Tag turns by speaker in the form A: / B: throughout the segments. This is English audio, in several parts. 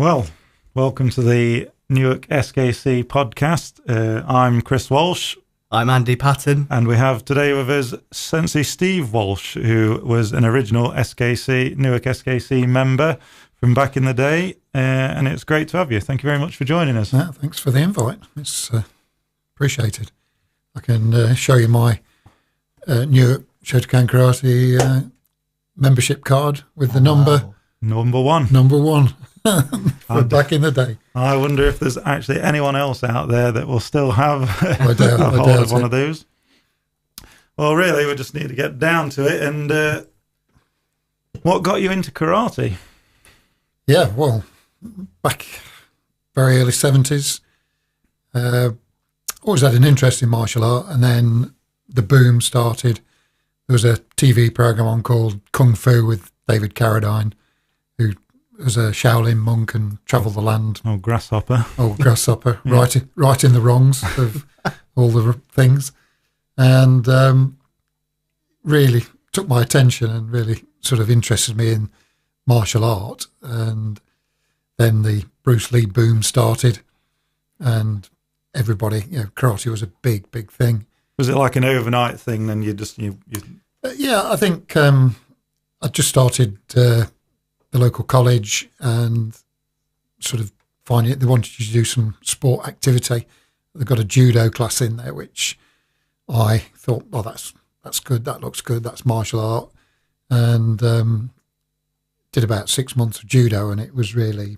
A: Well, welcome to the Newark SKC podcast. I'm Chris Walsh.
B: I'm Andy Patton.
A: And we have today with us Sensei Steve Walsh, who was an original Newark SKC member from back in the day. And it's great to have you. Thank you very much for joining us.
C: Yeah, thanks for the invite. It's appreciated. I can show you my Newark Shotokan Karate membership card with the number
A: one.
C: Number one. From back in the day.
A: I wonder if there's actually anyone else out there that will still have
C: I doubt
A: one of those. Well, really, we just need to get down to it. And what got you into karate?
C: Yeah, well, back very early 70s. Always had an interest in martial art, and then the boom started. There was a TV program on called Kung Fu with David Carradine, who was a Shaolin monk and travelled the land.
A: Oh, grasshopper.
C: Yeah. right in the wrongs of all the things. And really took my attention and really sort of interested me in martial art. And then the Bruce Lee boom started, and everybody, karate was a big, big thing.
A: Was it like an overnight thing then?
C: Yeah, I think I just started the local college and sort of finding they wanted you to do some sport activity. They've got a judo class in there, which I thought, well, that's good, that looks good, that's martial art. And did about 6 months of judo, and it was really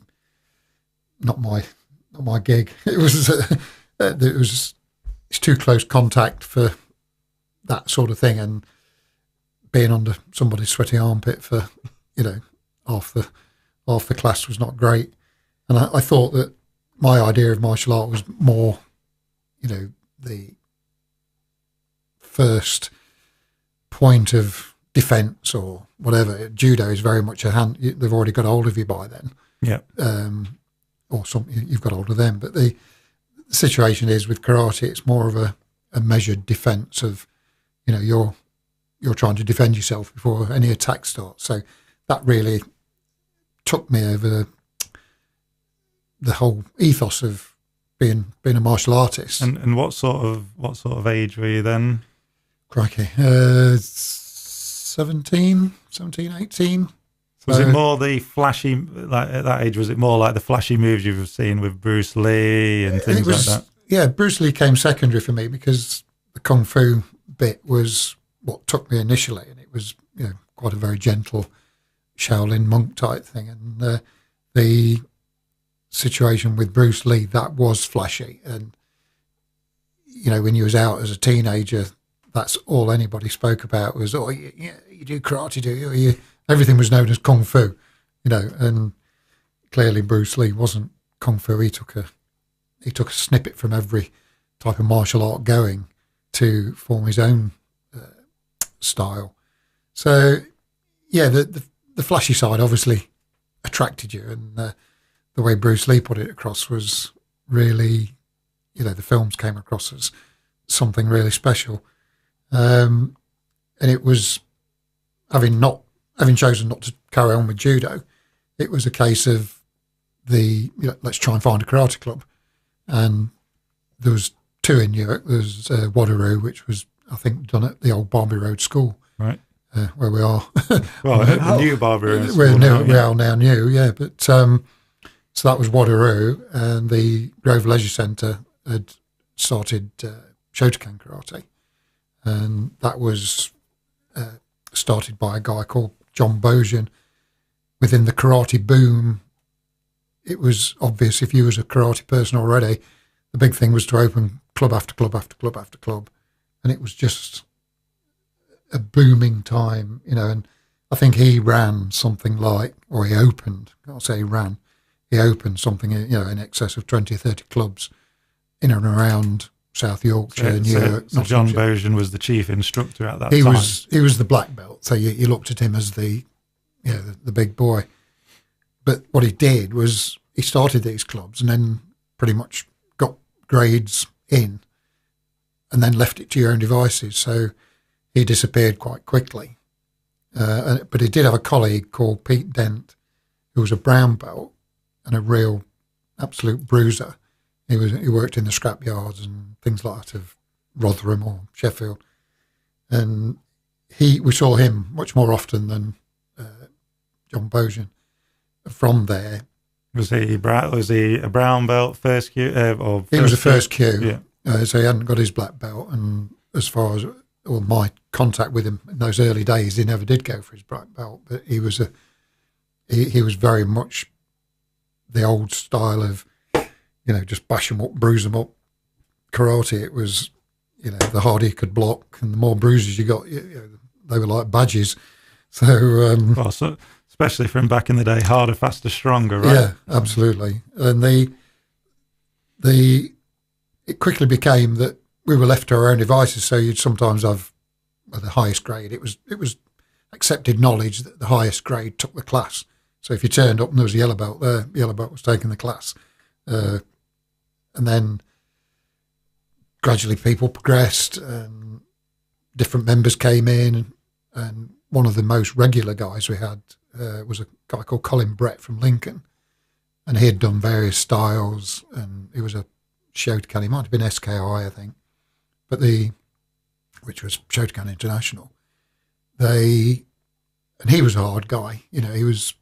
C: not my gig. It's too close contact for that sort of thing, and being under somebody's sweaty armpit for half the class was not great. And I thought that my idea of martial art was more, the first point of defence or whatever. Judo is very much a hand. They've already got hold of you by then.
A: Yeah.
C: Or you've got hold of them. But the situation is with karate, it's more of a measured defence of, you're trying to defend yourself before any attack starts. So that really took me over the whole ethos of being a martial artist.
A: And what sort of age were you then?
C: Crikey, 17, 18.
A: Was it more the flashy, like at that age, was it more like the flashy moves you've seen with Bruce Lee and things like that?
C: Yeah, Bruce Lee came secondary for me because the Kung Fu bit was what took me initially, and it was quite a very gentle Shaolin monk type thing. And the situation with Bruce Lee, that was flashy. And, when you was out as a teenager, that's all anybody spoke about was, oh, you do karate, do you? Everything was known as Kung Fu, and clearly Bruce Lee wasn't Kung Fu. He took a snippet from every type of martial art going to form his own style. So, yeah, the flashy side obviously attracted you, and the way Bruce Lee put it across was really, the films came across as something really special. And it was, having chosen not to carry on with judo, it was a case of let's try and find a karate club. And there was two in Newark. There was Wadaroo, which was, I think, done at the old Barbie Road School.
A: Right.
C: Where we are.
A: Well, the new Barbie Road School.
C: We are now new, yeah. But so that was Wadaroo, and the Grove Leisure Centre had started Shotokan Karate. And that was started by a guy called John Bojan. Within the karate boom, it was obvious if you was a karate person already, the big thing was to open club after club after club after club. And it was just a booming time, and I think he ran something like, or he opened, I'll say he ran, he opened something, in excess of 20 or 30 clubs in and around South Yorkshire, Newark.
A: So John Bojan was the chief instructor at that time.
C: He was the black belt, so you looked at him as the big boy. But what he did was he started these clubs and then pretty much got grades in and then left it to your own devices. So he disappeared quite quickly. But he did have a colleague called Pete Dent, who was a brown belt, and a real absolute bruiser. He worked in the scrap yards and things like that of Rotherham or Sheffield, and we saw him much more often than John Bojan. From there,
A: was he a brown belt first Q?
C: He was a first Q,
A: yeah.
C: So he hadn't got his black belt, and as far as my contact with him in those early days, he never did go for his black belt. But he was he was very much the old style of, just bash them up, bruise them up. Karate, it was, the harder you could block and the more bruises you got, they were like badges. So,
A: so especially from back in the day, harder, faster, stronger, right?
C: Yeah, absolutely. And it quickly became that we were left to our own devices. So you'd sometimes have the highest grade. It was accepted knowledge that the highest grade took the class. So if you turned up and there was a yellow belt there, the yellow belt was taking the class. And then gradually people progressed and different members came in. And one of the most regular guys we had was a guy called Colin Brett from Lincoln. And he had done various styles, and he was a Shotokan. He might have been SKI, I think, which was Shotokan International. And he was a hard guy. He was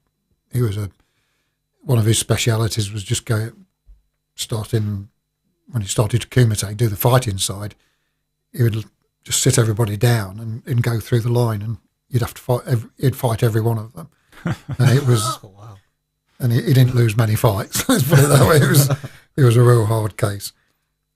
C: one of his specialities was just starting when he started to kumite, do the fighting side. He would just sit everybody down and go through the line, and you'd have to fight. He'd fight every one of them, and it was.
B: Oh, wow.
C: And he didn't lose many fights. Let's put it that way. It was a real hard case.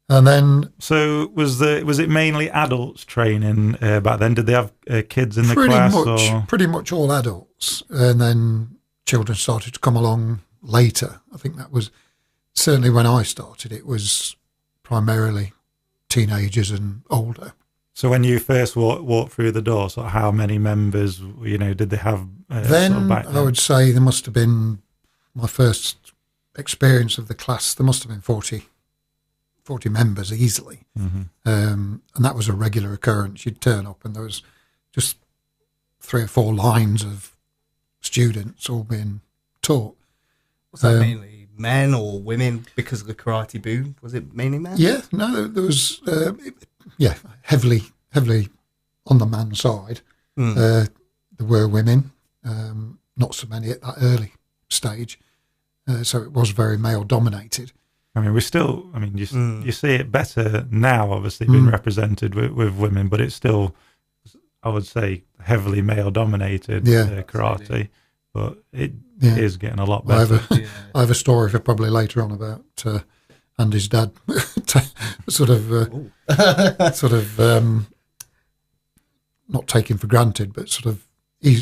C: And then,
A: so was it mainly adults training back then? Did they have kids in the class?
C: Pretty much all adults, and then children started to come along later. I think that was certainly when I started. It was primarily teenagers and older.
A: So when you first walked through the door, so how many members, did they have?
C: Then I would say there must have been, my first experience of the class, there must have been 40 members easily.
A: Mm-hmm.
C: And that was a regular occurrence. You'd turn up and there was just 3 or 4 lines of students all being taught.
B: Was that mainly men or women because of the karate boom? Was it mainly men?
C: Yeah, no, there was, heavily on the man side. There were women, not so many at that early stage. So it was very male dominated.
A: I mean, you see it better now, obviously being represented with women, but it's still, I would say, heavily male dominated karate. Absolutely. But it is getting a lot better.
C: I have a story for probably later on about Andy's dad, sort of not taken for granted, but sort of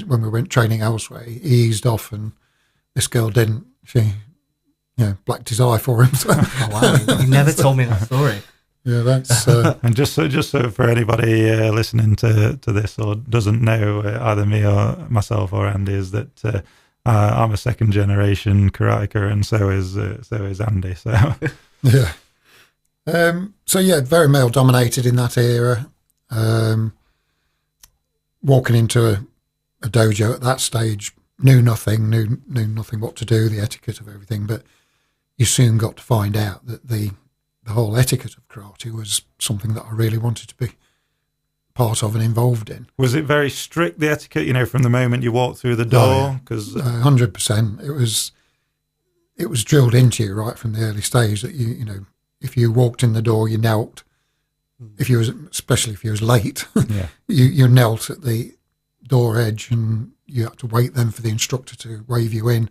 C: when we went training elsewhere, he eased off, and this girl didn't. She, blacked his eye for him. So.
B: Oh, wow, you never told me that story.
C: Yeah, that's
A: and just so for anybody listening to this or doesn't know either me or myself or Andy, is that I'm a second generation karateka, and so is Andy. So
C: yeah, very male dominated in that era. Walking into a dojo at that stage, knew nothing what to do, the etiquette of everything, but you soon got to find out that the whole etiquette of karate was something that I really wanted to be part of and involved in.
A: Was it very strict, the etiquette, from the moment you walked through the door?
C: 100%. It was drilled into you right from the early stage that if you walked in the door, you knelt. Especially if you was late, you knelt at the door edge, and you had to wait then for the instructor to wave you in,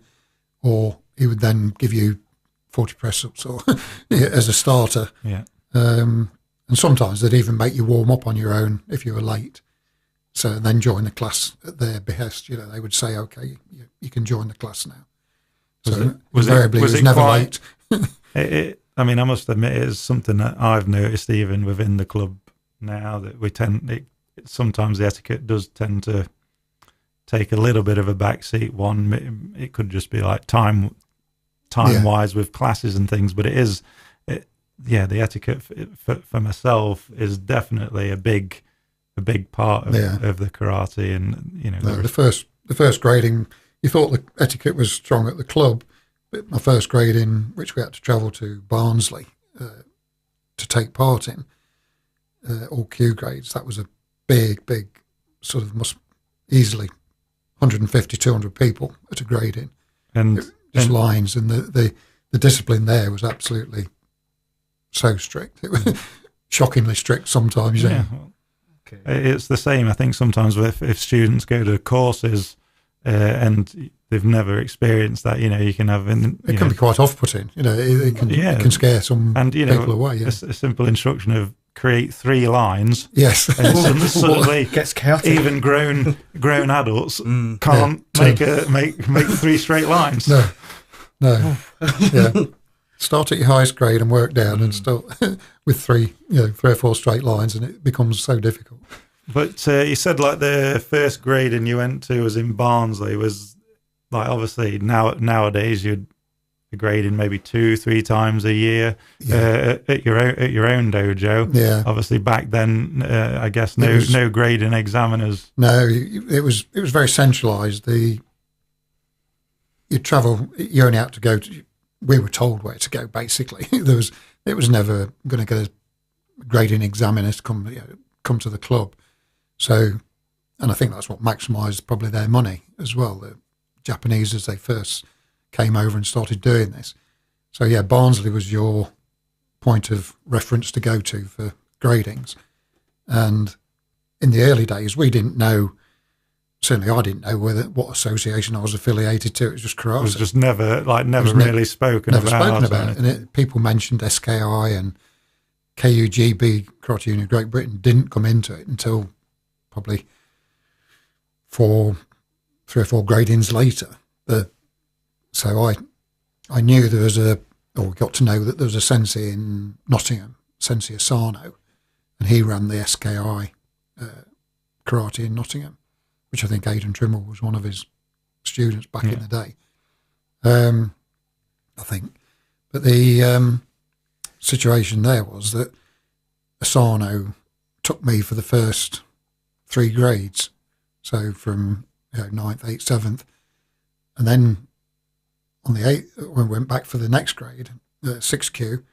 C: or he would then give you 40 press-ups or as a starter.
A: Yeah.
C: And sometimes they'd even make you warm up on your own if you were late. So then join the class at their behest. They would say, okay, you can join the class now. Was it never late.
A: I must admit, it's something that I've noticed even within the club now, that sometimes the etiquette does tend to take a little bit of a backseat. It could just be like time-wise with classes and things, but the etiquette for myself is definitely a big part of the karate. And
C: the first grading, you thought the etiquette was strong at the club, But my first grading, which we had to travel to Barnsley to take part in, all Q grades, that was a big sort of must easily 150, 200 people at a grading.
A: And
C: just lines, and the discipline there was absolutely so strict. It was shockingly strict sometimes.
A: Yeah. Okay. It's the same. I think sometimes if students go to courses and they've never experienced that, you can have
C: it can be quite off-putting. It can scare some people away. Yeah.
A: A simple instruction of create 3 lines.
C: Yes,
A: and suddenly
B: gets chaotic.
A: Even grown adults can't make 3 straight lines.
C: No. Yeah. Start at your highest grade and work down, and start with 3 or 4 straight lines, and it becomes so difficult.
A: But you said like the first grading you went to was in Barnsley. Was like obviously nowadays you'd be grading maybe 2-3 times a year at your own dojo.
C: Yeah.
A: Obviously back then, I guess no grading examiners.
C: No, it was very centralised. You travel. You only had to go to. We were told where to go. Basically, it was never going to get a grading examiner to come to the club. So, and I think that's what maximised probably their money as well. The Japanese, as they first came over and started doing this. So yeah, Barnsley was your point of reference to go to for gradings. And in the early days, we didn't know. Certainly, I didn't know what association I was affiliated to. It was just karate.
A: It was just never really spoken about.
C: And people mentioned SKI and KUGB, Karate Union of Great Britain, didn't come into it until probably 3 or 4 gradings later. So I knew there was got to know that there was a sensei in Nottingham, Sensei Asano, and he ran the SKI karate in Nottingham, which I think Aidan Trimble was one of his students back in the day. I think. But the situation there was that Asano took me for the first 3 grades. So from 9th, 8th, 7th. And then on the 8th, when we went back for the next grade, 6Q,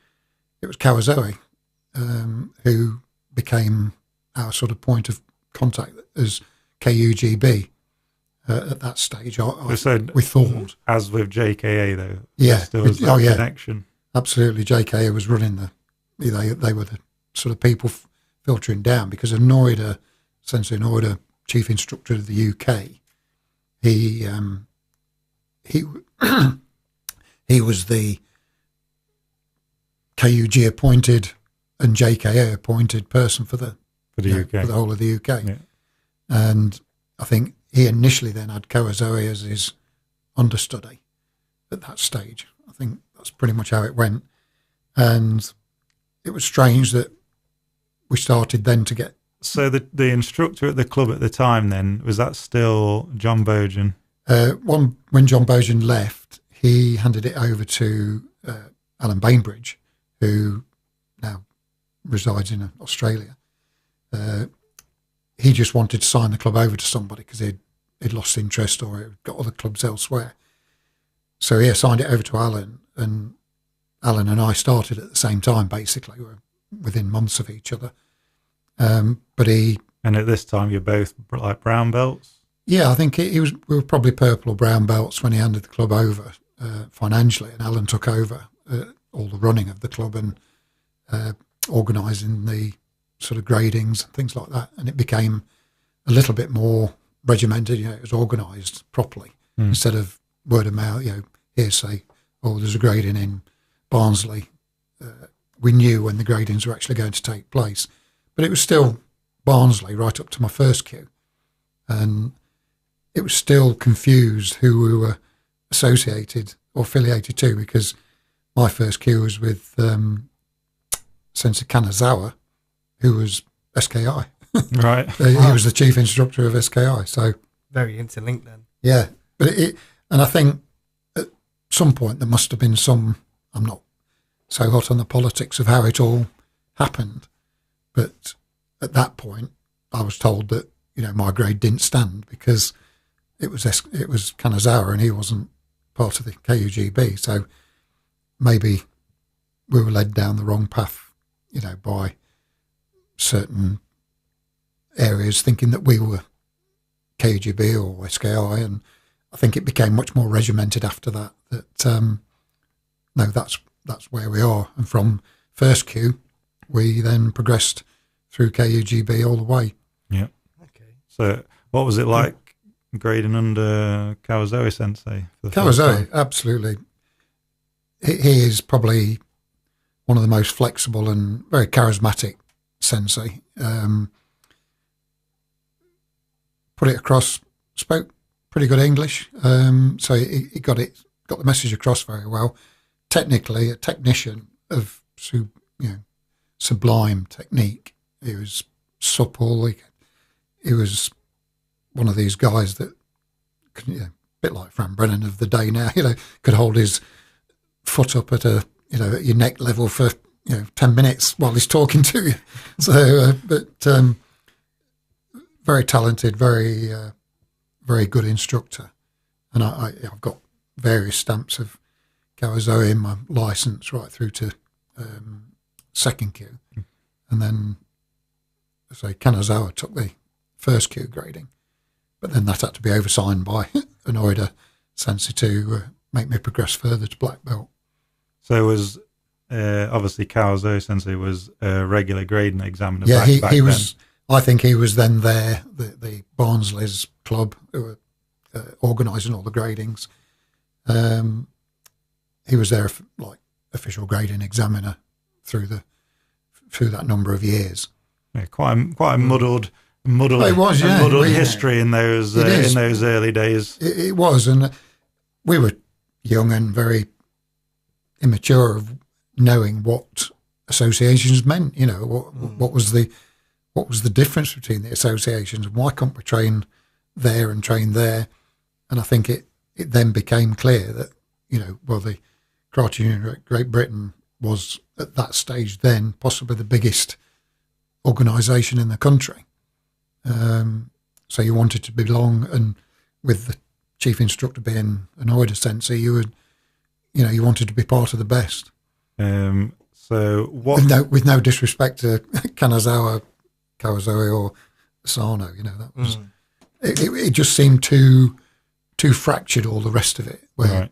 C: it was Kawazoe, who became our sort of point of contact as KUGB at that stage. We thought,
A: as with JKA though,
C: there was
A: that connection.
C: Absolutely, JKA was running they were the sort of people filtering down, because Noida, Sensei Noida, chief instructor of the UK, he was the KUG appointed and JKA appointed person for the UK, for the whole of the UK. Yeah. And I think he initially then had Kawazoe as his understudy at that stage. I think that's pretty much how it went. And it was strange that we started then to get...
A: So the instructor at the club at the time then, was that still John Bojan?
C: When John Bojan left, he handed it over to Alan Bainbridge, who now resides in Australia. He just wanted to sign the club over to somebody because he'd lost interest or he'd got other clubs elsewhere. So he assigned it over to Alan, and Alan and I started at the same time, basically. We were within months of each other. But
A: and at this time, you're both like brown belts?
C: Yeah, I think we were probably purple or brown belts when he handed the club over financially, and Alan took over all the running of the club and organising the sort of gradings and things like that. And it became a little bit more regimented. It was organised properly instead of word of mouth. Hearsay. Oh, there's a grading in Barnsley. We knew when the gradings were actually going to take place, but it was still Barnsley right up to my first Q, and it was still confused who we were associated or affiliated to, because my first Q was with Sensei Kanazawa, who was SKI.
A: Right.
C: He was the chief instructor of SKI. So
B: very interlinked then.
C: Yeah, but and I think at some point there must have been some. I'm not so hot on the politics of how it all happened, but at that point I was told that my grade didn't stand because it was Kanazawa and he wasn't part of the KUGB. So maybe we were led down the wrong path, by certain areas, thinking that we were KUGB or SKI, and I think it became much more regimented after that. No, that's where we are, and from first Q, we then progressed through KUGB all the way.
A: Yeah.
B: Okay.
A: So, what was it like grading under Kawazoe Sensei?
C: Kawazoe, absolutely. He is probably one of the most flexible and very charismatic sensei. Put it across, spoke pretty good English, so he got the message across very well. Technically, a technician of sublime technique. He was supple. He was one of these guys that, a bit like Fran Brennan of the day now, could hold his foot up at at your neck level for 10 minutes while he's talking to you. So, very talented, very very good instructor, and I've got various stamps of Kawazoe in my license right through to second Q, and then Kanazawa took the first Q grading, but then that had to be oversigned by an Oida Sensei to make me progress further to black belt.
A: So it was obviously Kawazoe Sensei was a regular grading examiner.
C: Yeah,
A: back
C: he
A: then.
C: was. I think he was then there, the Barnsley's club who were organising all the gradings. He was there like official grading examiner through that number of years.
A: Yeah, quite a muddled
C: It was, yeah.
A: history in those early days.
C: It was, and we were young and very immature of knowing what associations meant. What was the difference between the associations, and why can't we train there and train there? And I think it then became clear that the Karate Union of Great Britain was at that stage then possibly the biggest organisation in the country. So you wanted to belong, and with the chief instructor being an Oida Sensei, you wanted to be part of the best.
A: So what?
C: With no disrespect to Kanazawa, Kawazoe, or Sano, that was it. Just seemed too fractured. All the rest of it, where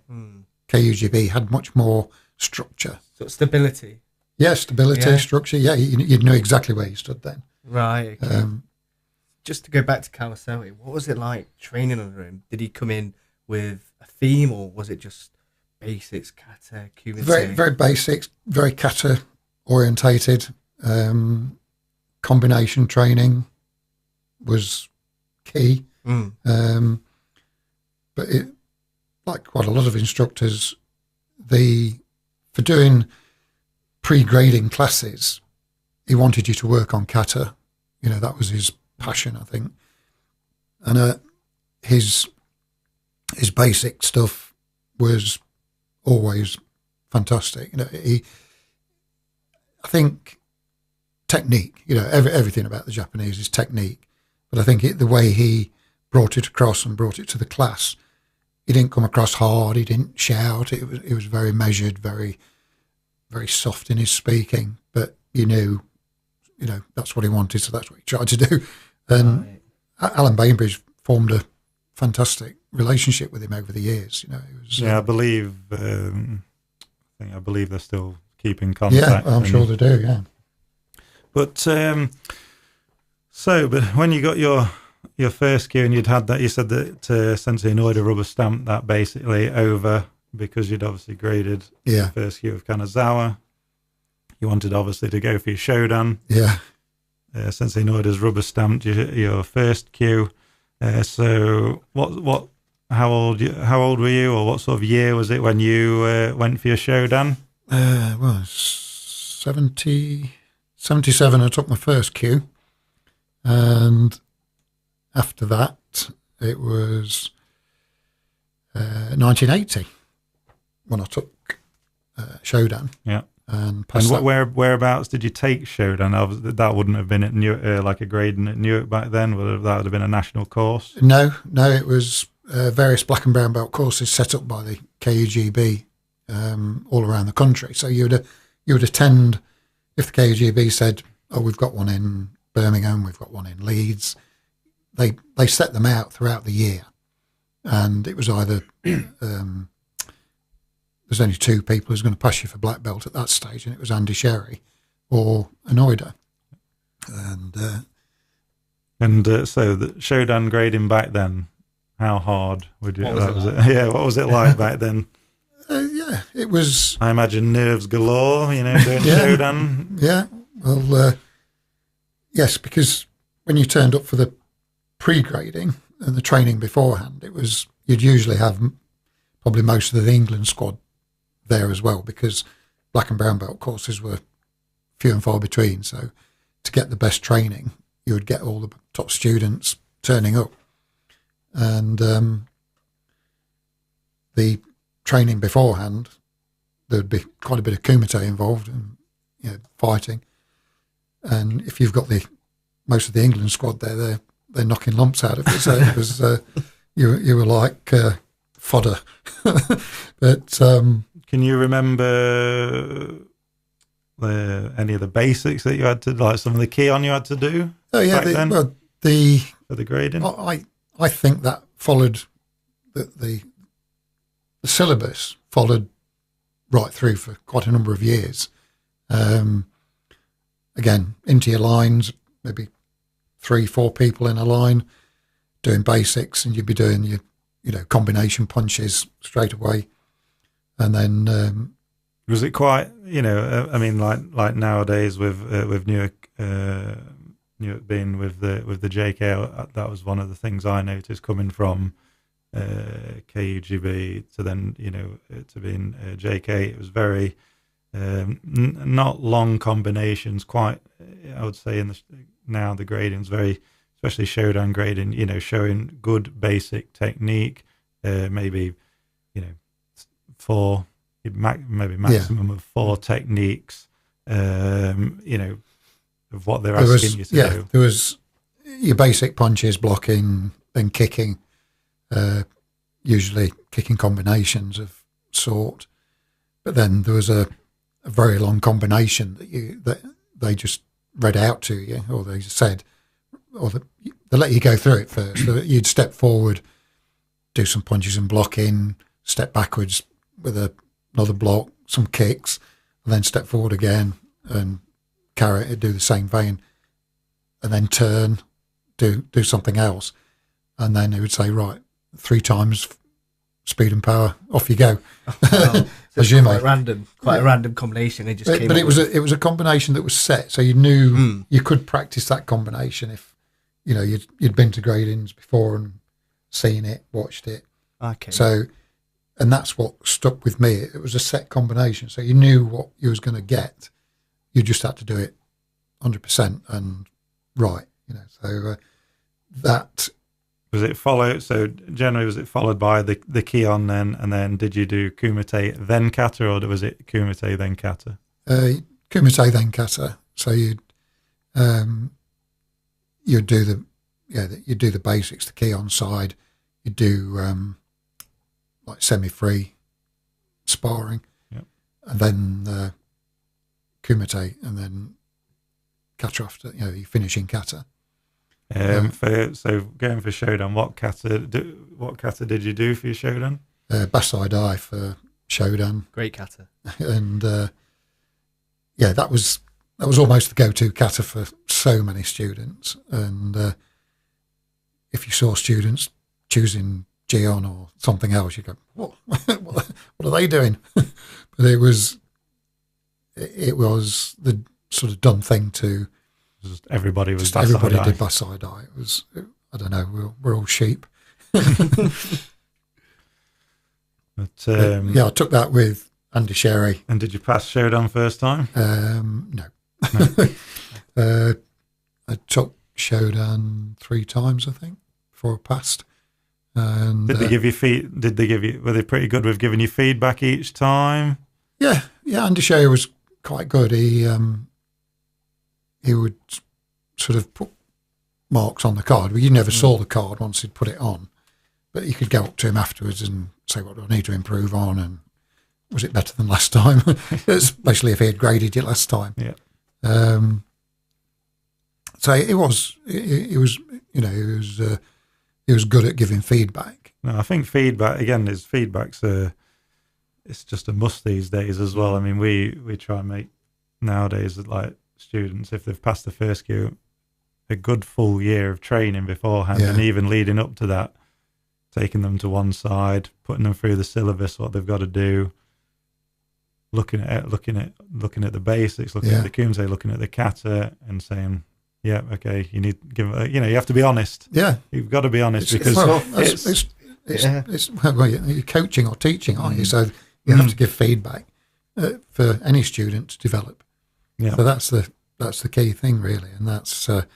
C: KUGB had much more structure,
B: stability.
C: Yeah, stability, structure. Yeah, you'd know exactly where you stood then.
B: Right. Okay. Just to go back to Kawazoe, what was it like training under him? Did he come in with a theme, or was it just basics, kata, kumite?
C: Very, very basics, very kata orientated. Combination training was key. But it, like quite a lot of instructors, for doing pre-grading classes, he wanted you to work on kata. That was his passion, I think. And his basic stuff was always fantastic. I think technique, everything about the Japanese is technique. But I think the way he brought it across and brought it to the class, he didn't come across hard. He didn't shout. It was very measured, very, very soft in his speaking. But you knew, that's what he wanted, so that's what he tried to do. And Alan Bainbridge formed a fantastic relationship with him over the years.
A: I believe they're still keeping contact.
C: Yeah, I'm sure they do. Yeah.
A: But but when you got your first Q and you'd had that, you said that Sensei Inoue rubber stamped that basically over because you'd obviously graded the first Q of Kanazawa. You wanted obviously to go for your Shodan.
C: Yeah.
A: Sensei Inoue rubber stamped your first Q. So how old were you, or what sort of year was it when you went for your Shodan?
C: 77. I took my first Q, and after that it was 1980 when I took Shodan.
A: Yeah.
C: And
A: whereabouts did you take Shodan? That wouldn't have been at like a grading at Newark back then. That would have been a national course.
C: No, it was various black and brown belt courses set up by the KUGB all around the country. So you would attend if the KUGB said, "Oh, we've got one in Birmingham, we've got one in Leeds." They set them out throughout the year, and it was either there's only two people who's going to pass you for black belt at that stage, and it was Andy Sherry or Anoida. And
A: so the Shodan grading back then, how hard would you?
B: What was it
A: it? Yeah, what was it like back then?
C: Yeah, it was.
A: I imagine nerves galore, doing Shodan.
C: Yeah, well, yes, because when you turned up for the pre-grading and the training beforehand, you'd usually have probably most of the England squad there as well, because black and brown belt courses were few and far between. So to get the best training, you would get all the top students turning up. And the training beforehand, there'd be quite a bit of kumite involved and fighting. And if you've got most of the England squad there, they're knocking lumps out of it. So it was you were like fodder. But
A: can you remember any of the basics that you had to, like some of the key on you had to do?
C: Oh yeah,
A: for the grading.
C: I think that followed the syllabus followed right through for quite a number of years. Again, into your lines, maybe 3-4 people in a line doing basics, and you'd be doing your combination punches straight away, and then
A: was it quite I mean, like nowadays with Newark being with the JK, that was one of the things I noticed coming from KUGB to then to being JK. It was very not long combinations, quite, I would say, now the grading's very, especially Shodan grading, showing good basic technique, maybe maximum of 4 techniques, of what they're asking you to do.
C: There was your basic punches, blocking, then kicking, usually kicking combinations of sort. But then there was a very long combination that they just read out to you, or they said, or they let you go through it first. So you'd step forward, do some punches and blocking, step backwards with another block, some kicks, and then step forward again and carry it, do the same vein, and then turn, do something else. And then they would say, right, 3 times speed and power, off you go.
B: Wow. So quite a random combination. They just
C: but it was a combination that was set, so you knew you could practice that combination if you'd been to gradings before and seen it, watched it.
B: Okay.
C: So, and that's what stuck with me. It was a set combination, so you knew what you was going to get. You just had to do it 100% and right. So that.
A: Was it followed? So generally, was it followed by the Kion then, and then did you do Kumite then Kata, or was it Kumite then Kata?
C: Kumite then Kata. So you'd do the basics, the Kion side. You do like semi-free sparring, and then Kumite, and then Kata after. You finish in Kata.
A: So going for Shodan, what kata did you do for your Shodan?
C: Basai Dai for Shodan.
B: Great kata.
C: And that was almost the go-to kata for so many students. And if you saw students choosing Gion or something else, you go, what are they doing? But it was the sort of done thing to.
A: Everybody did
C: Basai Dai. It was, I don't know, we're all sheep.
A: But
C: I took that with Andy Sherry.
A: And did you pass Shodan first time?
C: No. I took Shodan 3 times, I think, before I passed. And
A: did they give you were they pretty good with giving you feedback each time?
C: Yeah, Andy Sherry was quite good. He would sort of put marks on the card. Well, you never saw the card once he'd put it on. But you could go up to him afterwards and say, what do I need to improve on? And was it better than last time? Especially if he had graded you last time.
A: Yeah.
C: So it was, he was good at giving feedback.
A: No, I think feedback, again, it's just a must these days as well. I mean, we try and make nowadays, like, students, if they've passed the first year, a good full year of training beforehand, and even leading up to that, taking them to one side, putting them through the syllabus, what they've got to do, looking at the basics, looking at the kumse, looking at the kata, and saying, yeah, okay, you need to give, you have to be honest.
C: Yeah,
A: you've got to be honest, because
C: you're coaching or teaching, aren't you? So you have to give feedback for any student to develop.
A: Yeah.
C: So that's the key thing, really, and that's how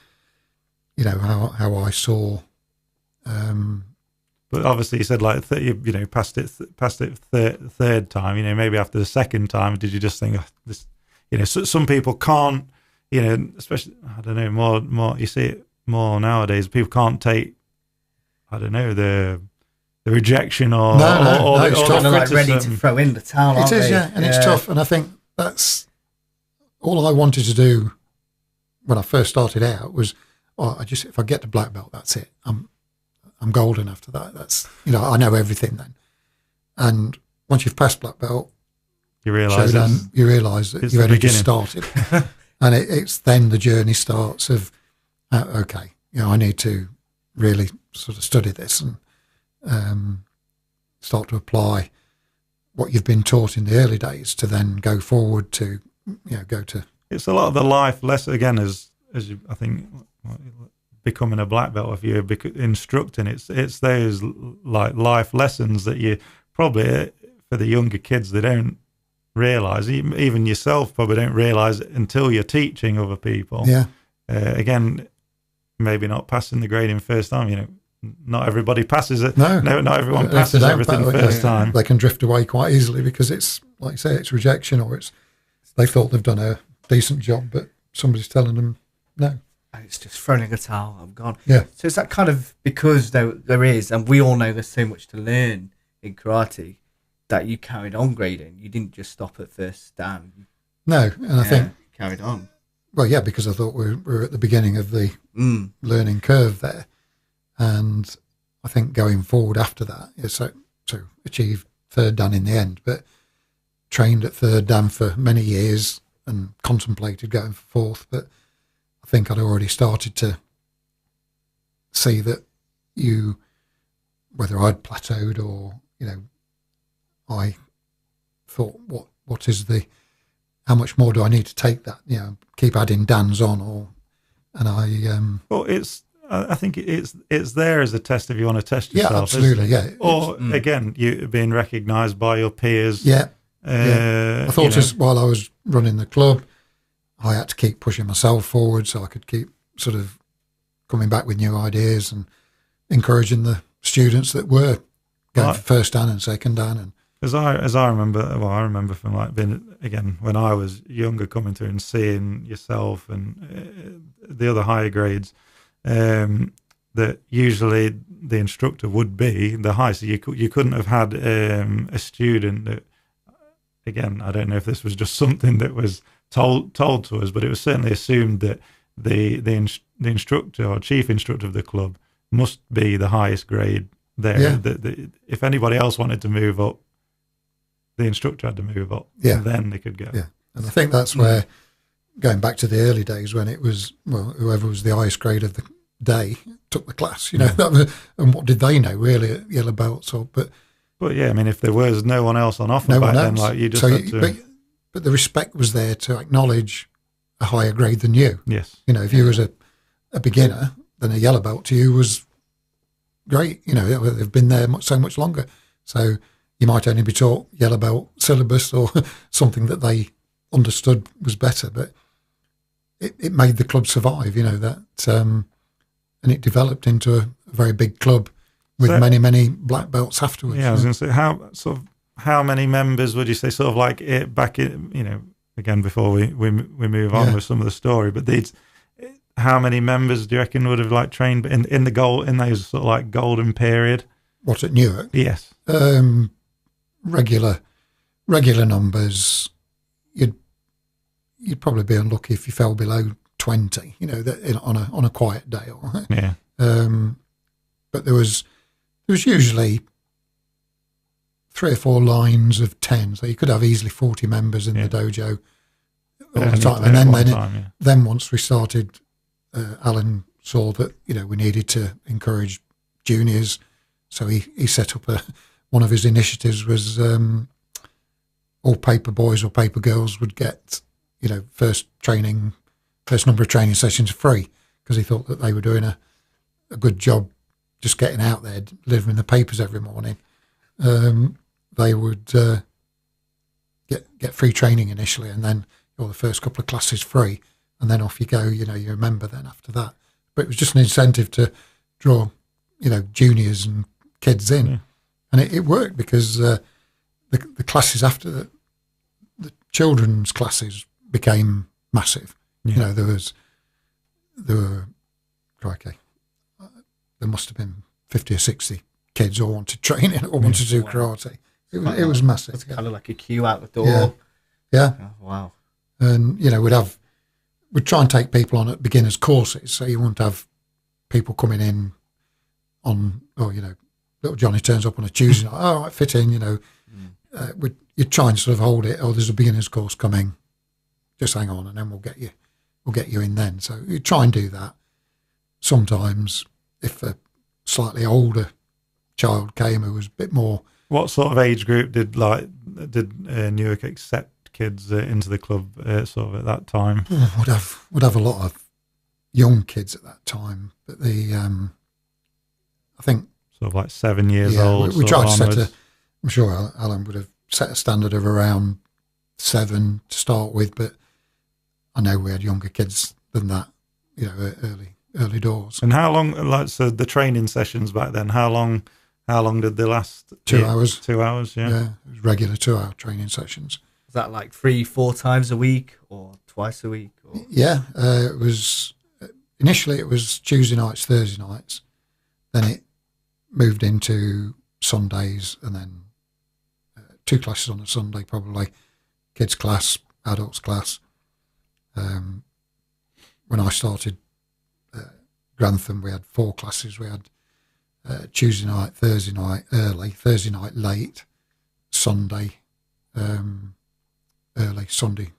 C: I saw.
A: But obviously, you said, like, passed it third time. Maybe after the second time, did you just think, oh, this? Some people can't. Especially, I don't know, more. You see it more nowadays. People can't take, I don't know, the rejection or
C: it's
A: or
C: tough.
B: They're like ready to throw in the towel.
C: It is, and it's tough. And I think that's all I wanted to do when I first started out was, if I get to black belt, that's it. I'm golden after that. That's I know everything then. And once you've passed black belt,
A: you realise
C: that you've only just started, and it's then the journey starts of, okay, I need to really sort of study this and start to apply what you've been taught in the early days to then go forward to go to.
A: It's a lot of the life lesson again, as you, I think, becoming a black belt, if you're instructing, it's those like life lessons that you probably, for the younger kids, they don't realise, even yourself probably don't realise until you're teaching other people.
C: Yeah.
A: Again, maybe not passing the grading first time, not everybody passes it.
C: No,
A: not everyone passes everything first time.
C: They can drift away quite easily because it's, like you say, it's rejection, or they thought they've done a decent job, but somebody's telling them no.
B: And it's just throwing a towel, I'm gone.
C: Yeah.
B: So is that kind of because there is, and we all know there's so much to learn in karate, that you carried on grading? You didn't just stop at first dan.
C: No, and I think
B: carried on.
C: Well, yeah, because I thought we were at the beginning of the learning curve there, and I think going forward after that, so achieved third dan in the end, but trained at third dan for many years and contemplated going for fourth, but I think I'd already started to see that whether I'd plateaued or, I thought, what is how much more do I need to take that, keep adding dans on,
A: well, I think it's there as a test if you want to test yourself.
C: Yeah, absolutely, yeah.
A: Or, again, you being recognised by your peers.
C: Yeah. I thought while I was running the club, I had to keep pushing myself forward so I could keep sort of coming back with new ideas and encouraging the students that were going for first dan and second dan. And
A: as I remember, I remember from like being, again, when I was younger, coming through and seeing yourself and the other higher grades, that usually the instructor would be the high. So you couldn't have had a student that, again, I don't know if this was just something that was told to us, but it was certainly assumed that the instructor or chief instructor of the club must be the highest grade there. Yeah. If anybody else wanted to move up, the instructor had to move up.
C: Yeah.
A: And then they could go.
C: Yeah. And I think that's where, going back to the early days when it was, whoever was the highest grade of the day took the class, and what did they know really at yellow belts? But
A: yeah, I mean, if there was no one else on offer back then, like you just had to...
C: But the respect was there to acknowledge a higher grade than you.
A: Yes.
C: If you was a beginner, then a yellow belt to you was great. They've been there so much longer. So you might only be taught yellow belt syllabus or something that they understood was better, but it made the club survive, and it developed into a very big club with many black belts afterwards.
A: Yeah, I was going to say, how many members would you say, sort of like it back in, again, before we move on with some of the story, but how many members do you reckon would have like trained in those sort of like golden period?
C: What, at Newark?
A: Yes.
C: Regular numbers. You'd probably be unlucky if you fell below 20. On a quiet day.
A: Yeah.
C: But there was usually 3 or 4 lines of 10, so you could have easily 40 members in the dojo all the time. And then once we started, Alan saw that we needed to encourage juniors, so he set up one of his initiatives was all paper boys or paper girls would get first number of training sessions free, because he thought that they were doing a good job just getting out there delivering the papers every morning. They would get free training initially, and then the first couple of classes free, and then off you go. You're a member then after that. But it was just an incentive to draw, juniors and kids in, and it worked, because the classes after the children's classes became massive.
A: Yeah.
C: There must have been 50 or 60 kids all wanted training or wanted to do karate. It was massive.
B: It's kind of like a queue out the door.
C: Yeah.
B: Oh, wow.
C: And we'd try and take people on at beginners courses, so you wouldn't have people coming in on, little Johnny turns up on a Tuesday night, all right, fit in, you'd try and sort of hold it. There's a beginners course coming, just hang on, and then we'll get you in then. So you try and do that. Sometimes if a slightly older child came who was a bit more.
A: What sort of age group did Newark accept kids into the club sort of at that time?
C: Would have a lot of young kids at that time, but I think
A: sort of like 7 years old.
C: We tried to set I'm sure Alan would have set a standard of around 7 to start with, but I know we had younger kids than that, early doors.
A: And how long? So the training sessions back then, how long did they last?
C: 2 hours.
A: 2 hours, yeah.
C: Yeah, it was regular 2-hour training sessions.
B: Was that like 3-4 times a week or twice a week? Or?
C: Yeah, it was initially it was Tuesday nights, Thursday nights. Then it moved into Sundays, and then 2 classes on a Sunday, probably kids class, adults class. When I started Grantham, we had 4 classes. We had Tuesday night, Thursday night early, Thursday night late, Sunday early, Sunday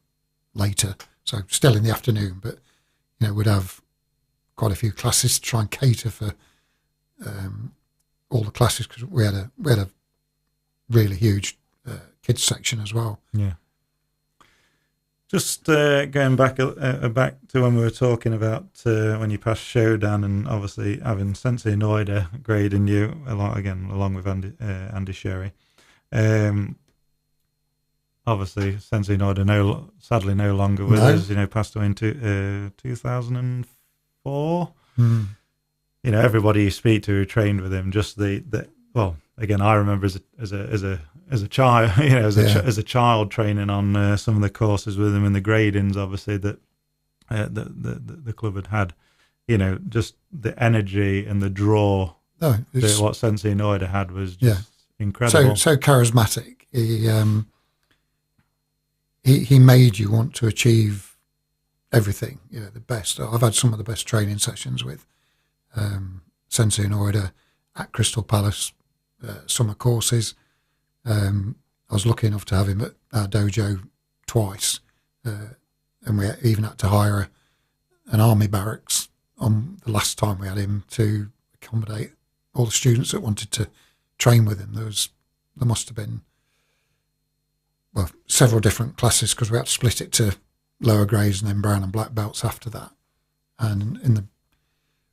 C: later. So still in the afternoon, but we'd have quite a few classes to try and cater for all the classes, because we had a really huge kids section as well.
A: Yeah. Just going back to when we were talking about when you passed Shodan, and obviously having Sensei Noida grading you along with Andy Sherry. Obviously, Sensei Noida sadly no longer with us. Passed away in 2004.
C: Mm.
A: Everybody you speak to who trained with him, just I remember as a child, as a child training on some of the courses with him, and the gradings, obviously, that the club had. Just the energy and the draw that what Sensei Noida had was just incredible.
C: So charismatic. He made you want to achieve everything, the best. I've had some of the best training sessions with Sensei Noida at Crystal Palace, summer courses. I was lucky enough to have him at our dojo twice, and we even had to hire an army barracks on the last time we had him to accommodate all the students that wanted to train with him. There must have been several different classes, because we had to split it to lower grades and then brown and black belts after that. And in the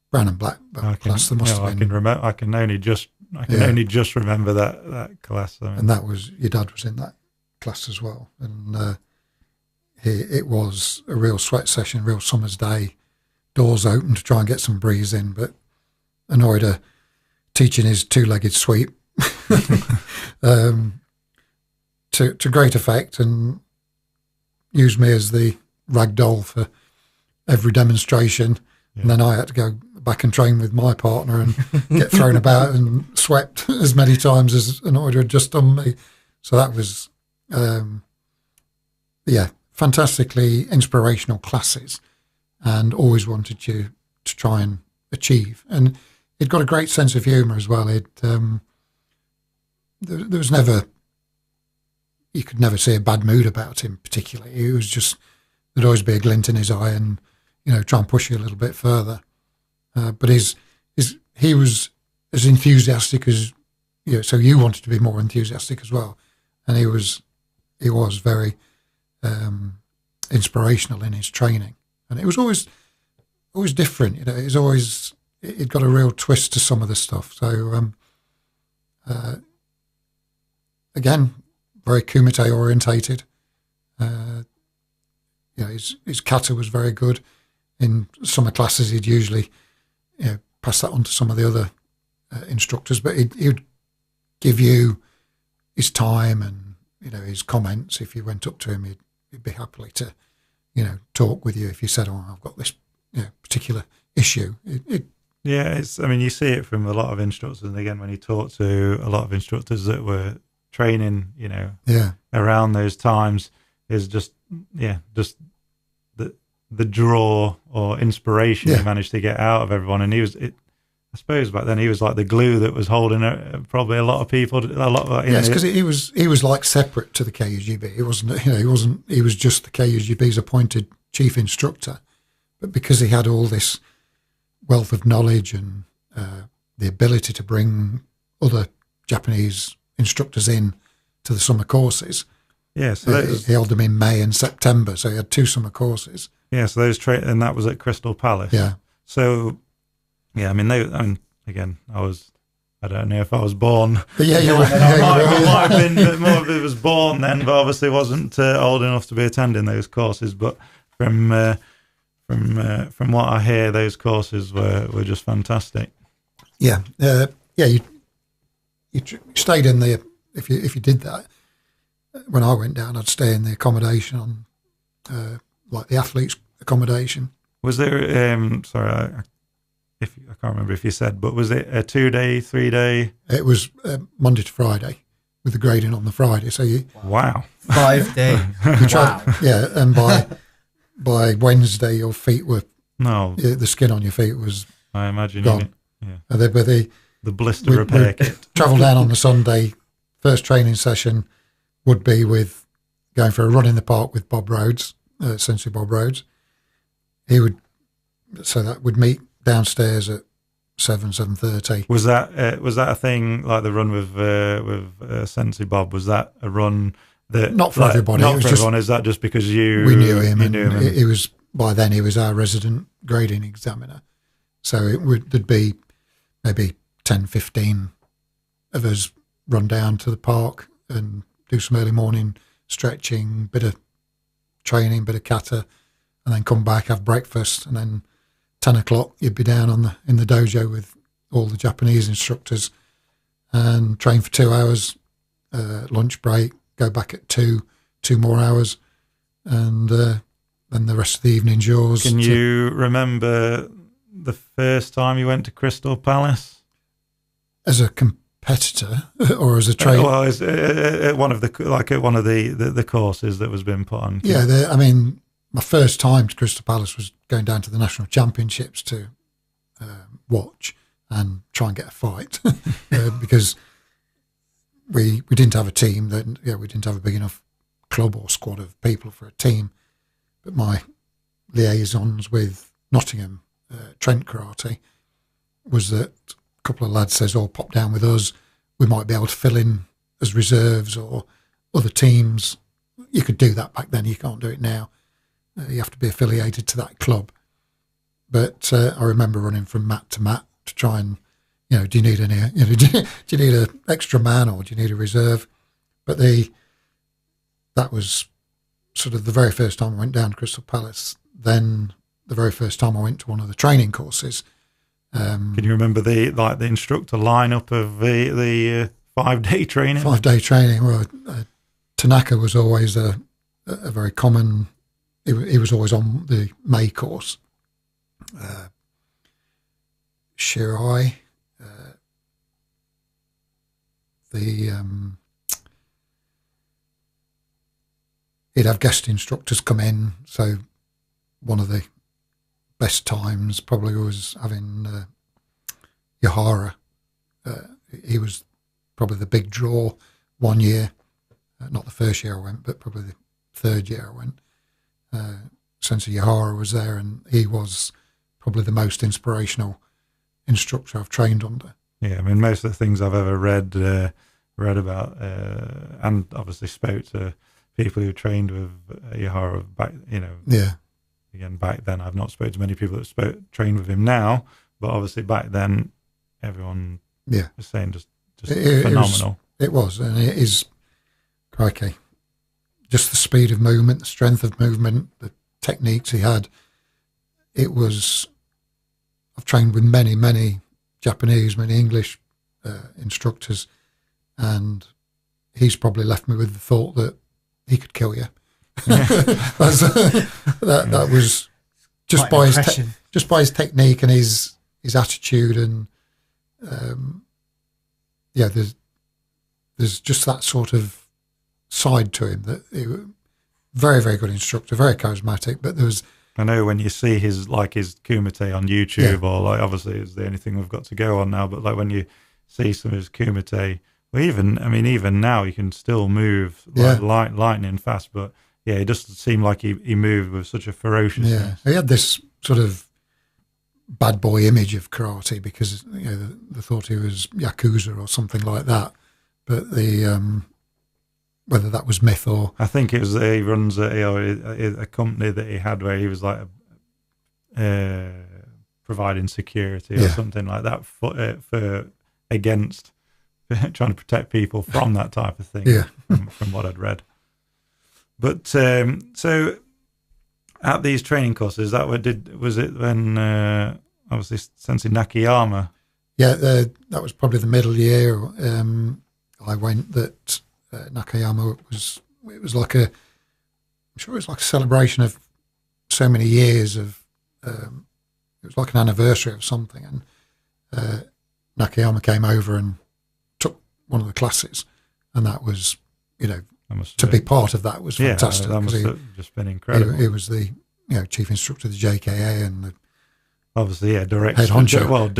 C: brown and black belt class, there must have been.
A: I can only just remember that class.
C: And that was, your dad was in that class as well. And it was a real sweat session, real summer's day, doors open to try and get some breeze in. But Noida teaching his 2-legged sweep to great effect, and used me as the rag doll for every demonstration. Yeah. And then I had to go back and train with my partner and get thrown about and swept as many times as an order had just done me. So that was, fantastically inspirational classes, and always wanted you to try and achieve. And he'd got a great sense of humour as well. There was never, you could never see a bad mood about him particularly. He was just, there'd always be a glint in his eye and, try and push you a little bit further. But he was as enthusiastic as, so you wanted to be more enthusiastic as well. And he was very inspirational in his training. And it was always different, it got a real twist to some of the stuff. So, again, very kumite orientated. His kata was very good. In summer classes, he'd usually pass that on to some of the other instructors, but he would give you his time and his comments. If you went up to him, he'd be happily to talk with you. If you said, "Oh, I've got this particular issue,"
A: you see it from a lot of instructors, and again, when you talk to a lot of instructors that were training, around those times, is just the draw or inspiration he managed to get out of everyone. And I suppose back then he was like the glue that was holding probably a lot of people.
C: Yes, because he was like separate to the KUGB. He wasn't, he was just the KUGB's appointed chief instructor. But because he had all this wealth of knowledge and the ability to bring other Japanese instructors in to the summer courses.
A: Yeah, so
C: he held them in May and September, so he had 2 summer courses.
A: Yeah, so those and that was at Crystal Palace.
C: Yeah.
A: So, again, I don't know if I was born.
C: But yeah, you were.
A: I might have been more of it was born then, but obviously wasn't old enough to be attending those courses. But from what I hear, those courses were just fantastic.
C: Yeah, you stayed in the. If you did that, when I went down, I'd stay in the accommodation on, like the athletes' accommodation.
A: Was there? I can't remember if you said, but was it a 2-day, 3-day?
C: It was Monday to Friday, with the grading on the Friday. So
A: wow,
B: 5 days.
C: Wow. Yeah, and by Wednesday, your feet were the skin on your feet was.
A: I imagine
C: gone.
A: The blister repair kit.
C: Travel down on the Sunday. First training session would be with going for a run in the park with Bob Rhodes, Sensei Bob Rhodes. That would meet downstairs at 7:30.
A: Was that a thing like the run with Sensei Bob? Was that a run that
C: not for everybody?
A: Not for everyone. Is that just because we
C: knew him? He was by then he was our resident grading examiner. So there'd be maybe 10, 15 of us run down to the park and do some early morning stretching, bit of training, bit of kata, and then come back, have breakfast, and then 10 o'clock you'd be down in the dojo with all the Japanese instructors and train for 2 hours, lunch break, go back at 2 more hours, and then the rest of the evening's yours.
A: Can you remember the first time you went to Crystal Palace?
C: As a competitor or as a trainer?
A: Well, at one of the courses that was being put on.
C: Yeah, my first time to Crystal Palace was going down to the national championships to watch and try and get a fight because we didn't have a team. We didn't have a big enough club or squad of people for a team. But my liaisons with Nottingham Trent Karate was that a couple of lads says, "Oh, pop down with us. We might be able to fill in as reserves or other teams." You could do that back then. You can't do it now. You have to be affiliated to that club. But I remember running from mat to mat to try and, do you need do you need an extra man or do you need a reserve? But that was sort of the very first time I went down to Crystal Palace. Then the very first time I went to one of the training courses.
A: Can you remember the instructor lineup of the 5-day training?
C: 5-day training. Well, Tanaka was always a very common. He was always on the May course. Shirai. He'd have guest instructors come in. So one of the best times probably was having Yahara. He was probably the big draw one year. Not the first year I went, but probably the third year I went. Sensei Yahara was there, and he was probably the most inspirational instructor I've trained under.
A: Yeah, I mean, most of the things I've ever read about, and obviously spoke to people who trained with Yahara back,
C: Yeah.
A: Again, back then, I've not spoken to many people that trained with him now, but obviously back then, everyone was saying just phenomenal.
C: It was, and it is, crikey, just the speed of movement, the strength of movement, the techniques he had. It was, I've trained with many Japanese, many English instructors, and he's probably left me with the thought that he could kill you. That was just by his technique and his attitude, and there's just that sort of side to him that he was very good instructor, very charismatic. But there was,
A: I know when you see his kumite on YouTube, or obviously it's the only thing we've got to go on now, but when you see some of his kumite, well, even now you can still move lightning fast, but it doesn't seem like he moved with such a ferociousness.
C: Yeah, he had this sort of bad boy image of karate because they thought he was Yakuza or something like that, but whether that was myth or...
A: I think it was he runs a company that he had where he was providing security or something like that for against trying to protect people from that type of thing. From what I'd read. But so at these training courses, was it when obviously Sensei Nakayama?
C: Yeah, that was probably the middle year. I went that Nakayama it was like I'm sure it was like a celebration of so many years of. It was like an anniversary of something, and Nakayama came over and took one of the classes, and that was to be part of that was fantastic.
A: That must have just been incredible.
C: He was the chief instructor of the JKA and
A: obviously direct
C: head honcho.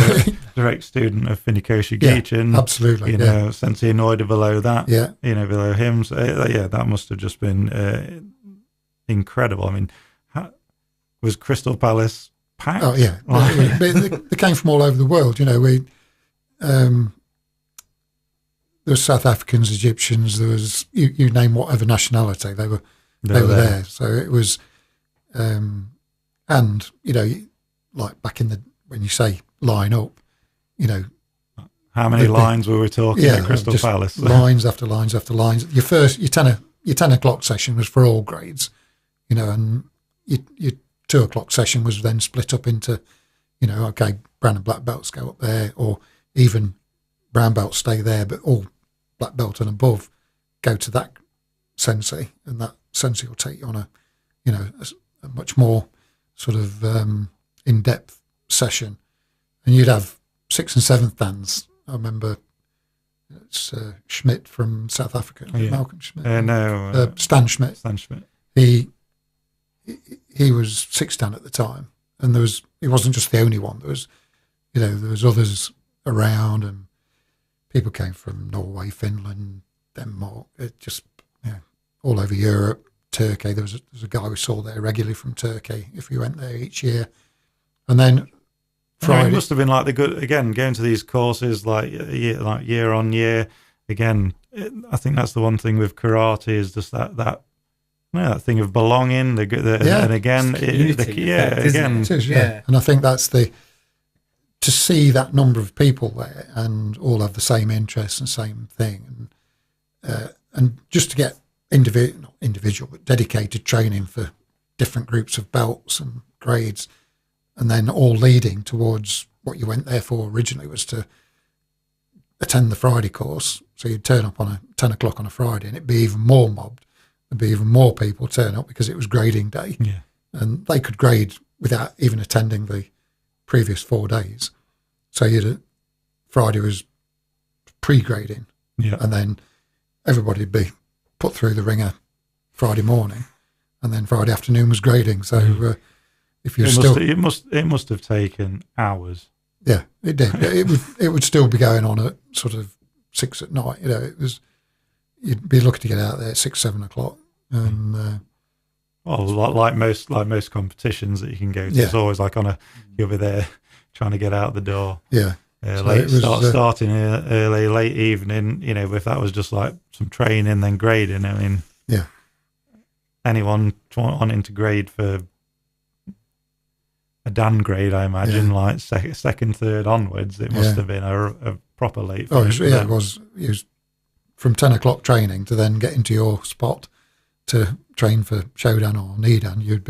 A: direct student of Finikoshi Gichin.
C: Absolutely.
A: Sensei Inoida below that.
C: Yeah.
A: Below him. So that must have just been incredible. I mean, was Crystal Palace packed?
C: Oh yeah, they came from all over the world. There was South Africans, Egyptians. There was you name whatever nationality they were there. So it was, and like back in when you say line up,
A: how many lines were we talking at Crystal Palace?
C: Lines after lines after lines. Your 10 o'clock session was for all grades, and your 2 o'clock session was then split up into, okay, brown and black belts go up there, or even brown belts stay there, but all black belt and above go to that sensei, and that sensei will take you on a much more sort of in-depth session. And you'd have 6th and 7th dans. I remember it's Schmidt from South Africa, Malcolm Schmidt. Stan Schmidt.
A: Stan Schmidt.
C: He was 6th dan at the time, and he wasn't just the only one. There was others around, and people came from Norway, Finland, Denmark, just all over Europe, Turkey. There was a guy we saw there regularly from Turkey if we went there each year. And then Friday,
A: it must have been like going to these courses year on year. Again, I think that's the one thing with karate is just that thing of belonging. And again,
C: it is. And I think that's to see that number of people there and all have the same interests and same thing, and just to get not individual but dedicated training for different groups of belts and grades, and then all leading towards what you went there for originally was to attend the Friday course. So you'd turn up on 10 o'clock on a Friday, and it'd be even more mobbed. There'd be even more people turn up because it was grading day, and they could grade without even attending the previous 4 days. So Friday was pre-grading,
A: Yeah.
C: and then everybody'd be put through the ringer Friday morning, and then Friday afternoon was grading. So if you're
A: it must have taken hours.
C: Yeah, it did. It would still be going on at sort of 6 at night. You'd be lucky to get out there at 6, 7 o'clock. And
A: like most competitions that you can go to, it's always like you'll be there trying to get out the door.
C: Yeah,
A: Starting early, late evening. If that was just like some training, then grading. I mean,
C: yeah.
A: Anyone wanting to grade for a Dan grade, I imagine, like second, third onwards, it must have been a proper late finish.
C: It was from 10 o'clock training to then get into your spot to train for Shodan or Nidan. You'd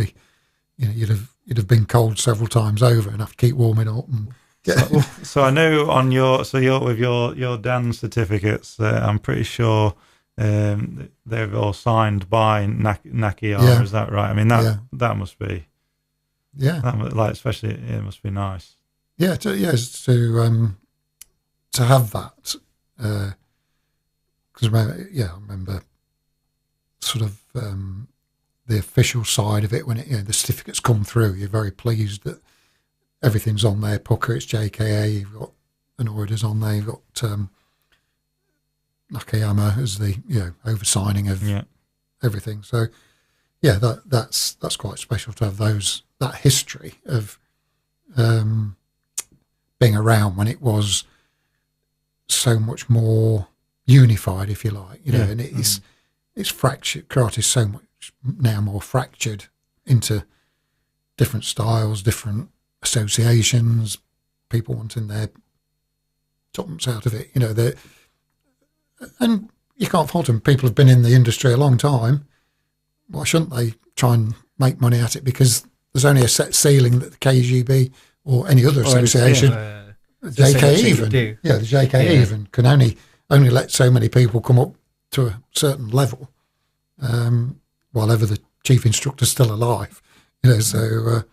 C: have been cold several times over and have to keep warming up. And,
A: So I know with your Dan certificates, I'm pretty sure they're all signed by Nakiyama. Is that right? I mean that must be.
C: Yeah,
A: especially it must be nice.
C: Yeah, to have that, because I remember sort of the official side of it when the certificates come through. You're very pleased that everything's on there. Pucker, it's JKA. You've got an orders on there. You've got Nakayama as the oversigning of everything. So yeah, that's quite special to have that history of being around when it was so much more unified, if you like, and it's fractured. Karate is so much now more fractured into different styles, different associations, people wanting their tuppence out of it, and you can't fault them. People have been in the industry a long time. Why shouldn't they try and make money at it? Because there's only a set ceiling that the KGB or any other association, JK even, the JK even can only let so many people come up to a certain level, while ever the chief instructor's still alive. So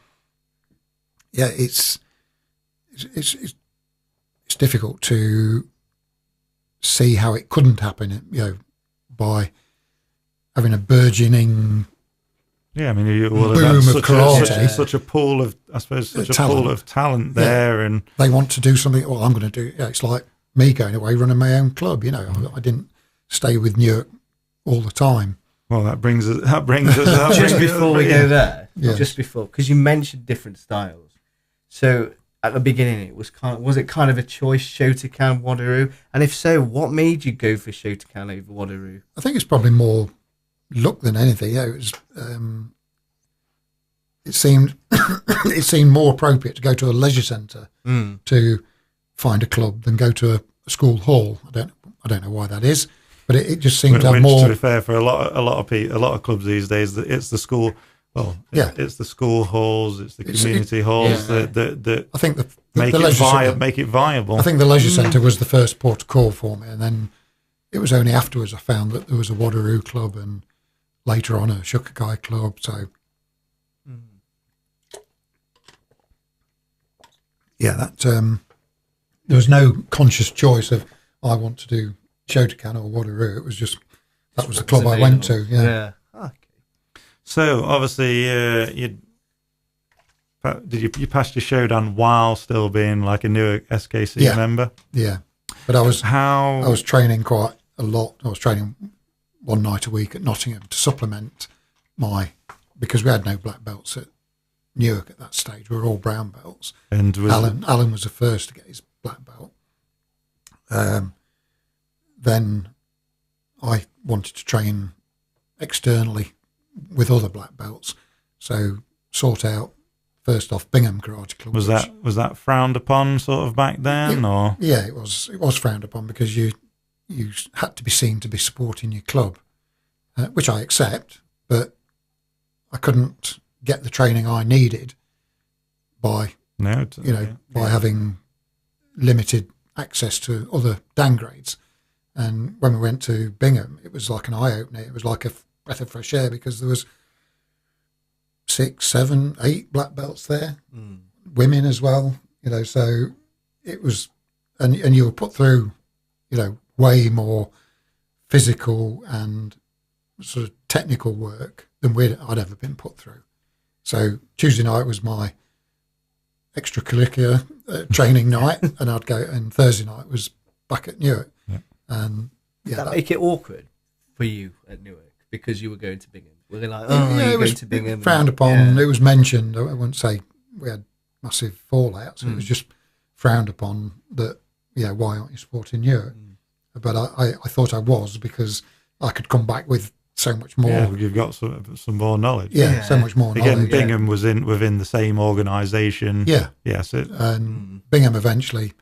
C: it's difficult to see how it couldn't happen, by having a burgeoning
A: I mean,
C: boom of karate.
A: Such a pool of, I suppose, pool of talent there, and
C: they want to do something. Well, I'm going to do. It's like me going away running my own club. I didn't stay with Newark all the time.
A: Well, that brings us.
B: Just before we go there, because you mentioned different styles. So at the beginning, was it kind of a choice, Shotokan, Wadaru? And if so, what made you go for Shotokan over Wadaru?
C: I think it's probably more luck than anything. It was. It seemed more appropriate to go to a leisure centre to find a club than go to a school hall. I don't know why that is, but it just seemed to have more.
A: To be fair, for a lot of clubs these days, it's the school. Well, it's the school halls, it's the community halls that
C: I think
A: make it viable.
C: I think the leisure centre was the first port of call for me, and then it was only afterwards I found that there was a Wadaru club and later on a Shotokan club. So that there was no conscious choice of I want to do Shotokan or Wadaru. It was just that was the club I went to. Yeah.
B: Okay.
A: So obviously, you passed your Shodan while still being like a new SKC member.
C: Yeah, but I was training quite a lot. I was training one night a week at Nottingham to supplement because we had no black belts at Newark at that stage. We were all brown belts. And Alan was the first to get his black belt. Then I wanted to train externally with other black belts, so sought out first off Bingham Karate Club.
A: Was that frowned upon sort of back then, or?
C: Yeah, it was frowned upon because you had to be seen to be supporting your club, which I accept, but I couldn't get the training I needed by having limited access to other downgrades. And when we went to Bingham, it was like an eye opener. It was like a breath of fresh air because there was 6, 7, 8 black belts there, women as well. So it was, and you were put through, way more physical and sort of technical work than I'd ever been put through. So Tuesday night was my extracurricular training night, and I'd go, and Thursday night was back at Newark.
A: Yeah.
C: And
B: did that make it awkward for you at Newark because you were going to Bingham? Were they like, oh, you're going to Bingham?
C: Frowned upon. Yeah. It was mentioned. I wouldn't say we had massive fallouts. It was just frowned upon that, why aren't you supporting Newark? But I thought I was, because I could come back with so much more.
A: Yeah, you've got some more knowledge.
C: Yeah, so much more knowledge.
A: Again, Bingham was within the same organisation.
C: Yeah.
A: Yes.
C: And Bingham eventually,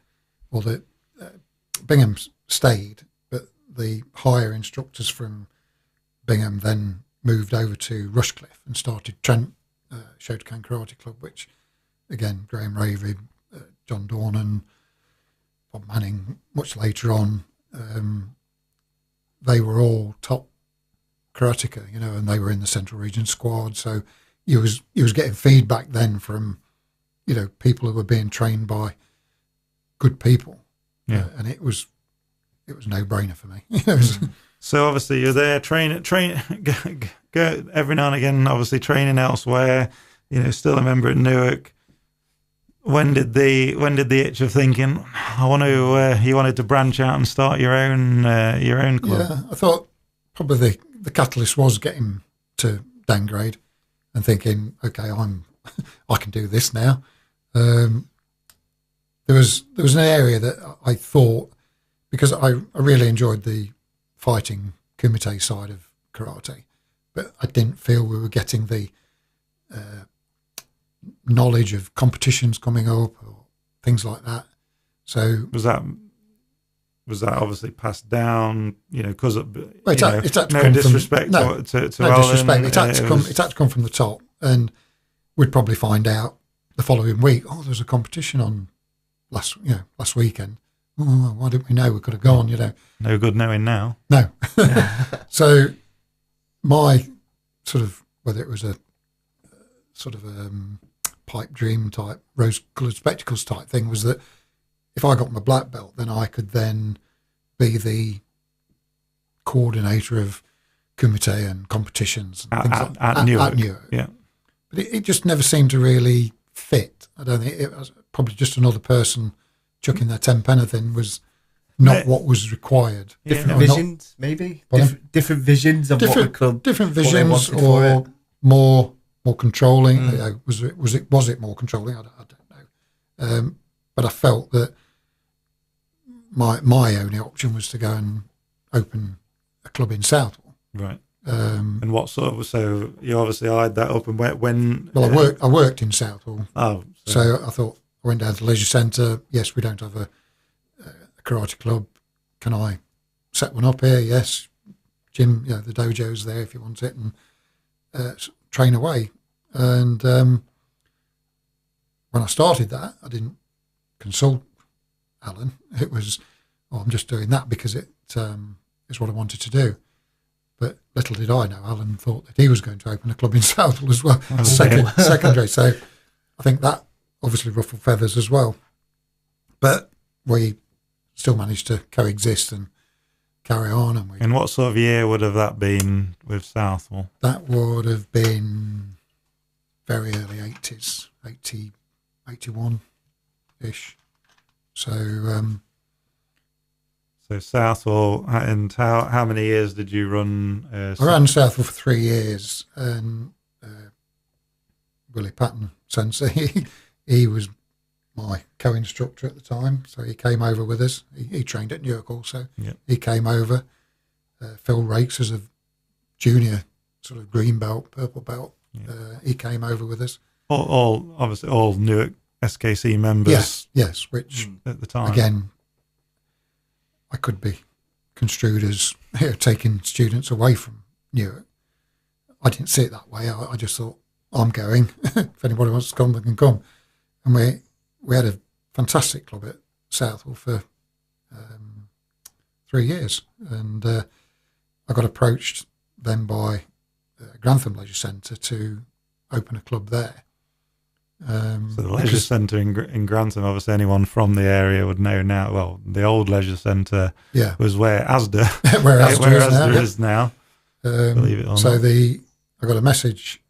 C: Bingham stayed, but the higher instructors from Bingham then moved over to Rushcliffe and started Trent Shotokan Karate Club, which, again, Graham Ravy, John Dornan, Bob Manning, much later on, they were all top karateka, and they were in the Central Region squad. So you was getting feedback then from, people who were being trained by good people.
A: Yeah.
C: And it was no brainer for me.
A: So obviously you're there go every now and again, obviously training elsewhere, still a member at Newark. When did the itch of thinking, you wanted to branch out and start your own club?
C: Yeah, I thought probably the catalyst was getting to downgrade and thinking, okay, I can do this now. There was an area that I thought, because I really enjoyed the fighting kumite side of karate, but I didn't feel we were getting the knowledge of competitions coming up or things like that. So
A: was that obviously passed down, because of
C: no
A: disrespect to
C: no
A: Alan,
C: disrespect. It had to come from the top, and we'd probably find out the following week. Oh, there's a competition on last weekend. Oh, why didn't we know? We could have gone.
A: No good knowing now.
C: No. So my sort of, whether it was a sort of pipe dream type, rose-coloured spectacles type thing, was that if I got my black belt, then I could then be the coordinator of kumite and competitions and things
A: at Newark. Yeah.
C: But it just never seemed to really fit. I don't think it was probably just another person chucking their 10 penny thing was not what was required.
B: Different visions, maybe? Different visions of what the club...
C: Different visions, or more controlling. Was it more controlling? I don't know. But I felt that my only option was to go and open a club in Southall.
A: Right. And what sort of... So you obviously eyed that up, and when...
C: Well, I worked in Southall.
A: Oh.
C: So I thought, I went down to the leisure centre. Yes, we don't have a karate club. Can I set one up here? Yes. Gym, the dojo's there if you want it, and train away. And when I started that, I didn't consult Alan. It was, I'm just doing that because it is what I wanted to do. But little did I know, Alan thought that he was going to open a club in Southall as well, secondary. So I think that obviously ruffled feathers as well. But we still managed to coexist and carry on.
A: And what sort of year would have that been with Southall?
C: That would have been very early 80s, 80, 81-ish. So
A: Southall, and how many years did you run?
C: I ran Southall for 3 years, and Willie Patton Sensei, he was my co-instructor at the time, so he came over with us. He trained at Newark also.
A: Yep.
C: He came over. Phil Rakes was a junior sort of green belt, purple belt. Yep. He came over with us.
A: Obviously all Newark SKC members.
C: Yes, which
A: at the time,
C: again, I could be construed as taking students away from Newark. I didn't see it that way. I just thought, I'm going. If anybody wants to come, they can come. And we had a fantastic club at Southall for 3 years. And I got approached then by Grantham Leisure Centre to open a club there.
A: So the leisure centre in Grantham, obviously anyone from the area would know now. Well, the old leisure centre was where Asda,
C: where Asda
A: is now. Believe it or
C: so
A: not.
C: I got a message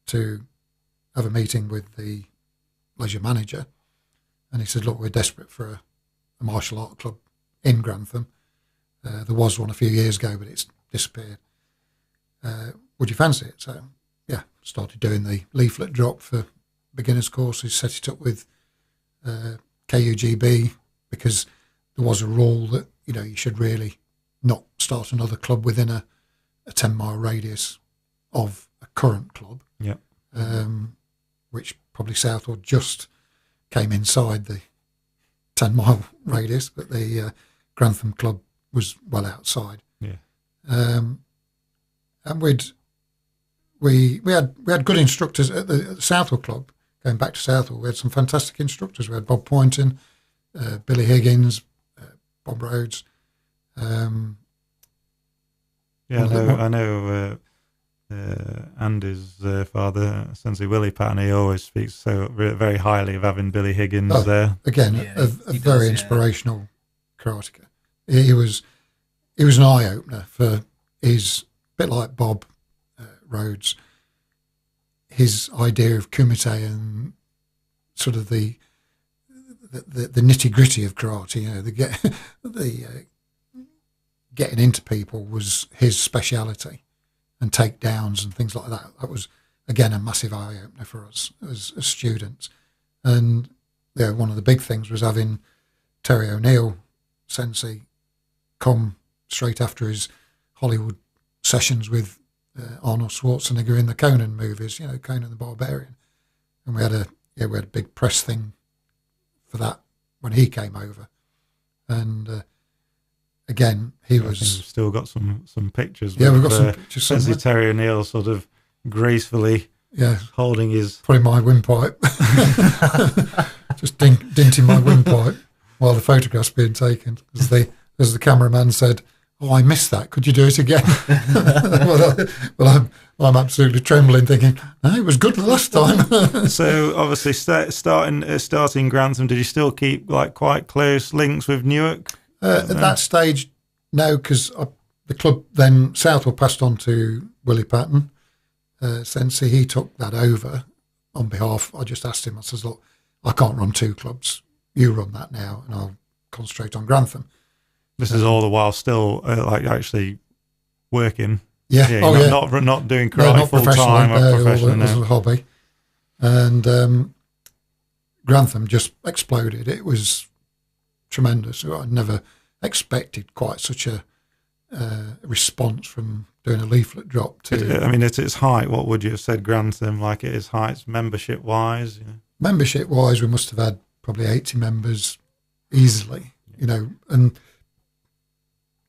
C: to have a meeting with the leisure manager, and he said, "Look, we're desperate for a martial art club in Grantham. There was one a few years ago, but it's disappeared. Would you fancy it?" So started doing the leaflet drop for beginners courses, set it up with KUGB, because there was a rule that you should really not start another club within a 10-mile radius of a current club. Which probably Southwold just came inside the 10-mile radius, but the Grantham club was well outside. And we had good instructors at the Southwold club. Going back to Southwold, we had some fantastic instructors. We had Bob Poynton, Billy Higgins, Bob Rhodes.
A: I know Andy's father, Sensei Willie Patton, he always speaks very highly of having Billy Higgins there.
C: Again, a very inspirational karateka. He was an eye-opener for his, bit like Bob Rhodes, his idea of kumite and sort of the nitty-gritty of karate, getting into people was his speciality, and takedowns and things like that. That was, again, a massive eye-opener for us as students. And one of the big things was having Terry O'Neill, Sensei, come straight after his Hollywood sessions with Arnold Schwarzenegger in the Conan movies, Conan the Barbarian. And we had a big press thing for that when he came over. And again, he was...
A: We've still got some pictures.
C: We've got some pictures.
A: Sensei Terry O'Neill sort of gracefully holding his...
C: Putting my windpipe. Just dinting my windpipe while the photograph's being taken. As the cameraman said, "Oh, I missed that. Could you do it again?" I'm absolutely trembling, thinking, "No, it was good the last time."
A: So obviously, starting Grantham, did you still keep quite close links with Newark?
C: At that stage, no, because the club then Southwold passed on to Willie Patton, Sensei. He took that over on behalf. I just asked him. I says, "Look, I can't run two clubs. You run that now, and I'll concentrate on Grantham."
A: This is all the while still actually working. Not doing karate full time or professionally.
C: As a hobby. And Grantham just exploded. It was tremendous. I never expected quite such a response from doing a leaflet drop to...
A: At its height, what would you have said Grantham, at its height, membership-wise?
C: Membership-wise, we must have had probably 80 members easily, and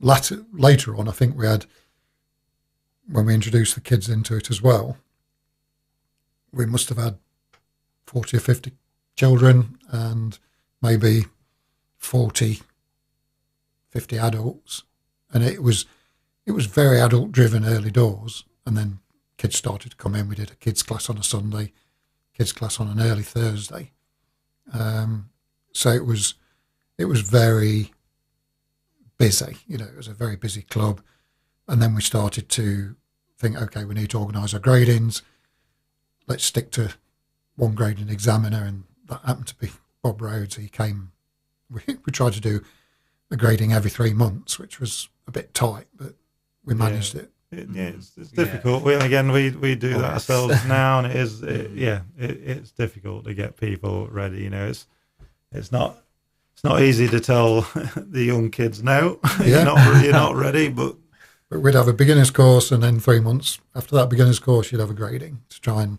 C: later on, I think we had, when we introduced the kids into it as well, we must have had 40 or 50 children and maybe 40, 50 adults. And it was very adult driven early doors. And then kids started to come in. We did a kids class on a Sunday, kids class on an early Thursday. So it was very busy, it was a very busy club. And then we started to think, okay, we need to organise our gradings. Let's stick to one grading examiner, and that happened to be Bob Rhodes. He came, we tried to do a grading every 3 months, which was a bit tight, but we managed it.
A: It's difficult. We do that ourselves now, and it's difficult to get people ready. It's not easy to tell the young kids no. You're not ready, but
C: we'd have a beginner's course, and then 3 months after that beginner's course, you'd have a grading to try and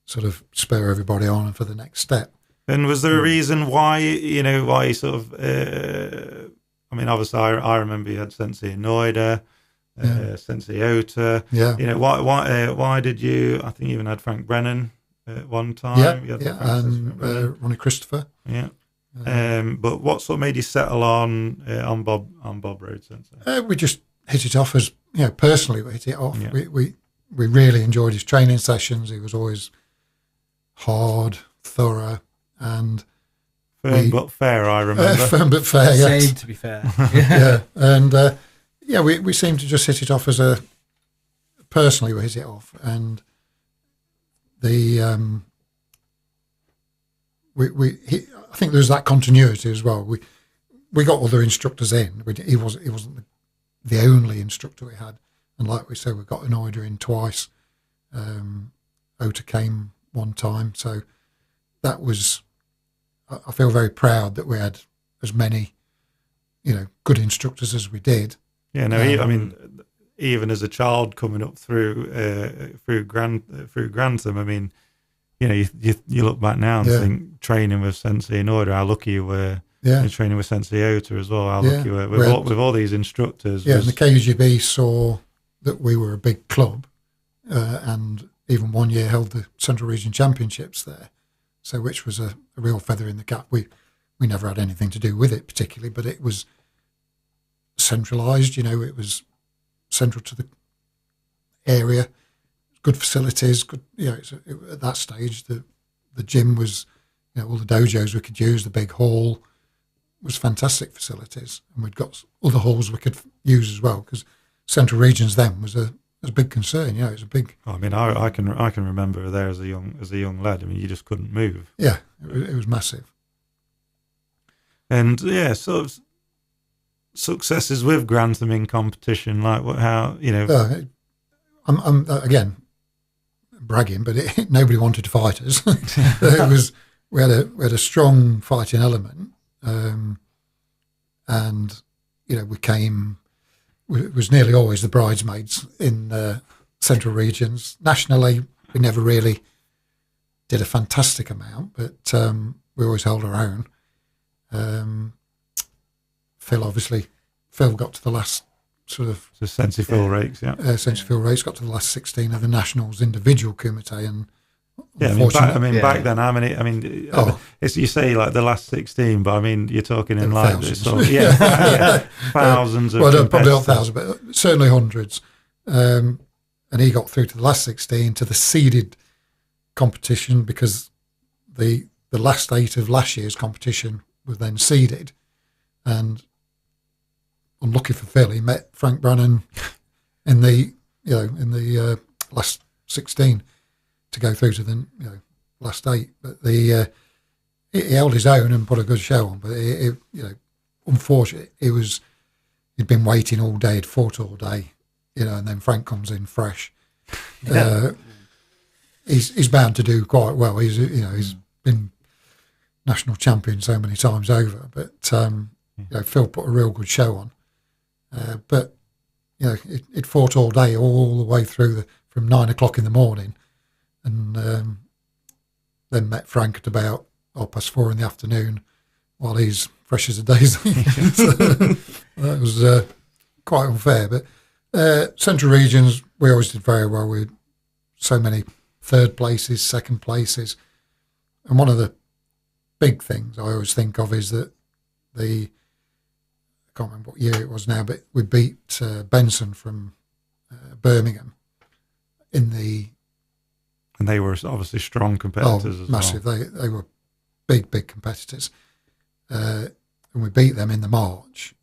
C: sort of spur everybody on for the next step.
A: And was there a reason why you sort of? Obviously, I remember you had Sensei Noida, Sensei Ota.
C: Yeah.
A: Why did you? I think you even had Frank Brennan at one time.
C: And Ronnie Christopher.
A: Yeah. But what sort of made you settle on Bob Rhodes Sensei?
C: We just hit it off as personally we hit it off.
A: Yeah.
C: We really enjoyed his training sessions. He was always hard, thorough, and
A: firm but fair. I remember
C: firm but fair. Yes.
B: Same, to be fair.
C: Yeah, and we seem to just hit it off personally we hit it off, and the I think there's that continuity as well. We got other instructors in. He wasn't the only instructor we had, and like we said, we got an order in twice. Ota came one time, so that was. I feel very proud that we had as many, good instructors as we did.
A: Yeah, no, I mean, even as a child coming up through Grantham, I mean, you look back now and think training with Sensei in order, how lucky you were. Yeah, and training with Sensei Ota as well. How lucky you were with all these instructors.
C: Yeah, and the KGB saw that we were a big club, and even one year held the Central Region Championships there. So, which was a real feather in the cap. We never had anything to do with it particularly, but it was centralised. It was central to the area. Good facilities. Good. At that stage, the gym was, all the dojos we could use. The big hall was fantastic facilities, and we'd got other halls we could use as well, because Central Regions then was a big concern. It was a big.
A: I mean, I can remember there as a young lad. I mean, you just couldn't move.
C: Yeah, it was massive.
A: And sort of successes with Grantham in competition, like how
C: I'm again bragging, but nobody wanted to fight us. It was we had a strong fighting element, and we came. It was nearly always the bridesmaids in Central Regions. Nationally, we never really did a fantastic amount, but we always held our own. Phil got to the last sort of...
A: So Sensei Phil Rakes, yeah.
C: Sensei Phil Rakes got to the last 16 of the Nationals individual kumite, and
A: back then, how many? I mean, you say like the last 16, but I mean, you're talking in like
C: thousands.
A: Thousands of.
C: Well, probably not thousands, but certainly hundreds. And he got through to the last 16 to the seeded competition, because the last 8 of last year's competition was then seeded, and unlucky for Phil, he met Frank Brannan in the last 16. To go through to the last 8, but he held his own and put a good show on. But unfortunately, he'd been waiting all day, he'd fought all day, and then Frank comes in fresh. He's bound to do quite well. He's been national champion so many times over. But Phil put a real good show on. But it fought all day, all the way through from 9 o'clock in the morning. And then met Frank at about 4:30 in the afternoon, while he's fresh as a daisy. So that was quite unfair. But Central Regions, we always did very well. We had so many third places, second places. And one of the big things I always think of is that I can't remember what year it was now, but we beat Benson from Birmingham in the...
A: And they were obviously strong competitors as
C: massive.
A: well.
C: They were big competitors. And we beat them in the March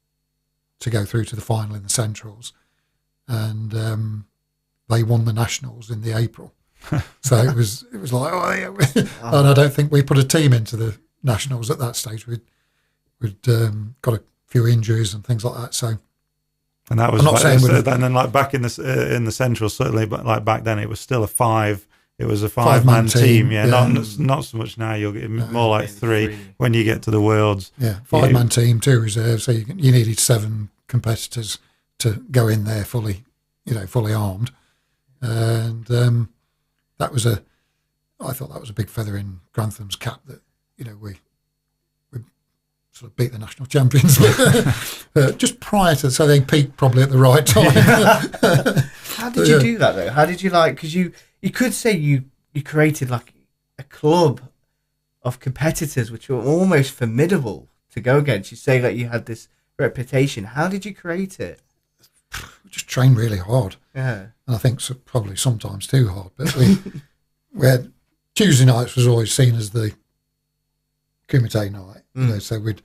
C: to go through to the final in the Centrals. And they won the Nationals in the April. So it was like, and I don't think we put a team into the Nationals at that stage. We'd got a few injuries and things like that. So,
A: and that was and then like back in the Central, certainly, but like back then it was still a 5. It was a 5-man team, not so much now. You'll get more like 3 when you get to the Worlds.
C: Yeah, 5-man team, 2 reserves. So you needed 7 competitors to go in there fully armed, and that was I thought that was a big feather in Grantham's cap that we sort of beat the national champions just prior to, so they peaked probably at the right time.
B: How did you do that though? How did you because you could say you created like a club of competitors which were almost formidable to go against. You say that you had this reputation. How did you create it?
C: We just trained really hard.
B: Yeah.
C: And I think probably sometimes too hard. But we had Tuesday nights was always seen as the kumite night. You know, so we'd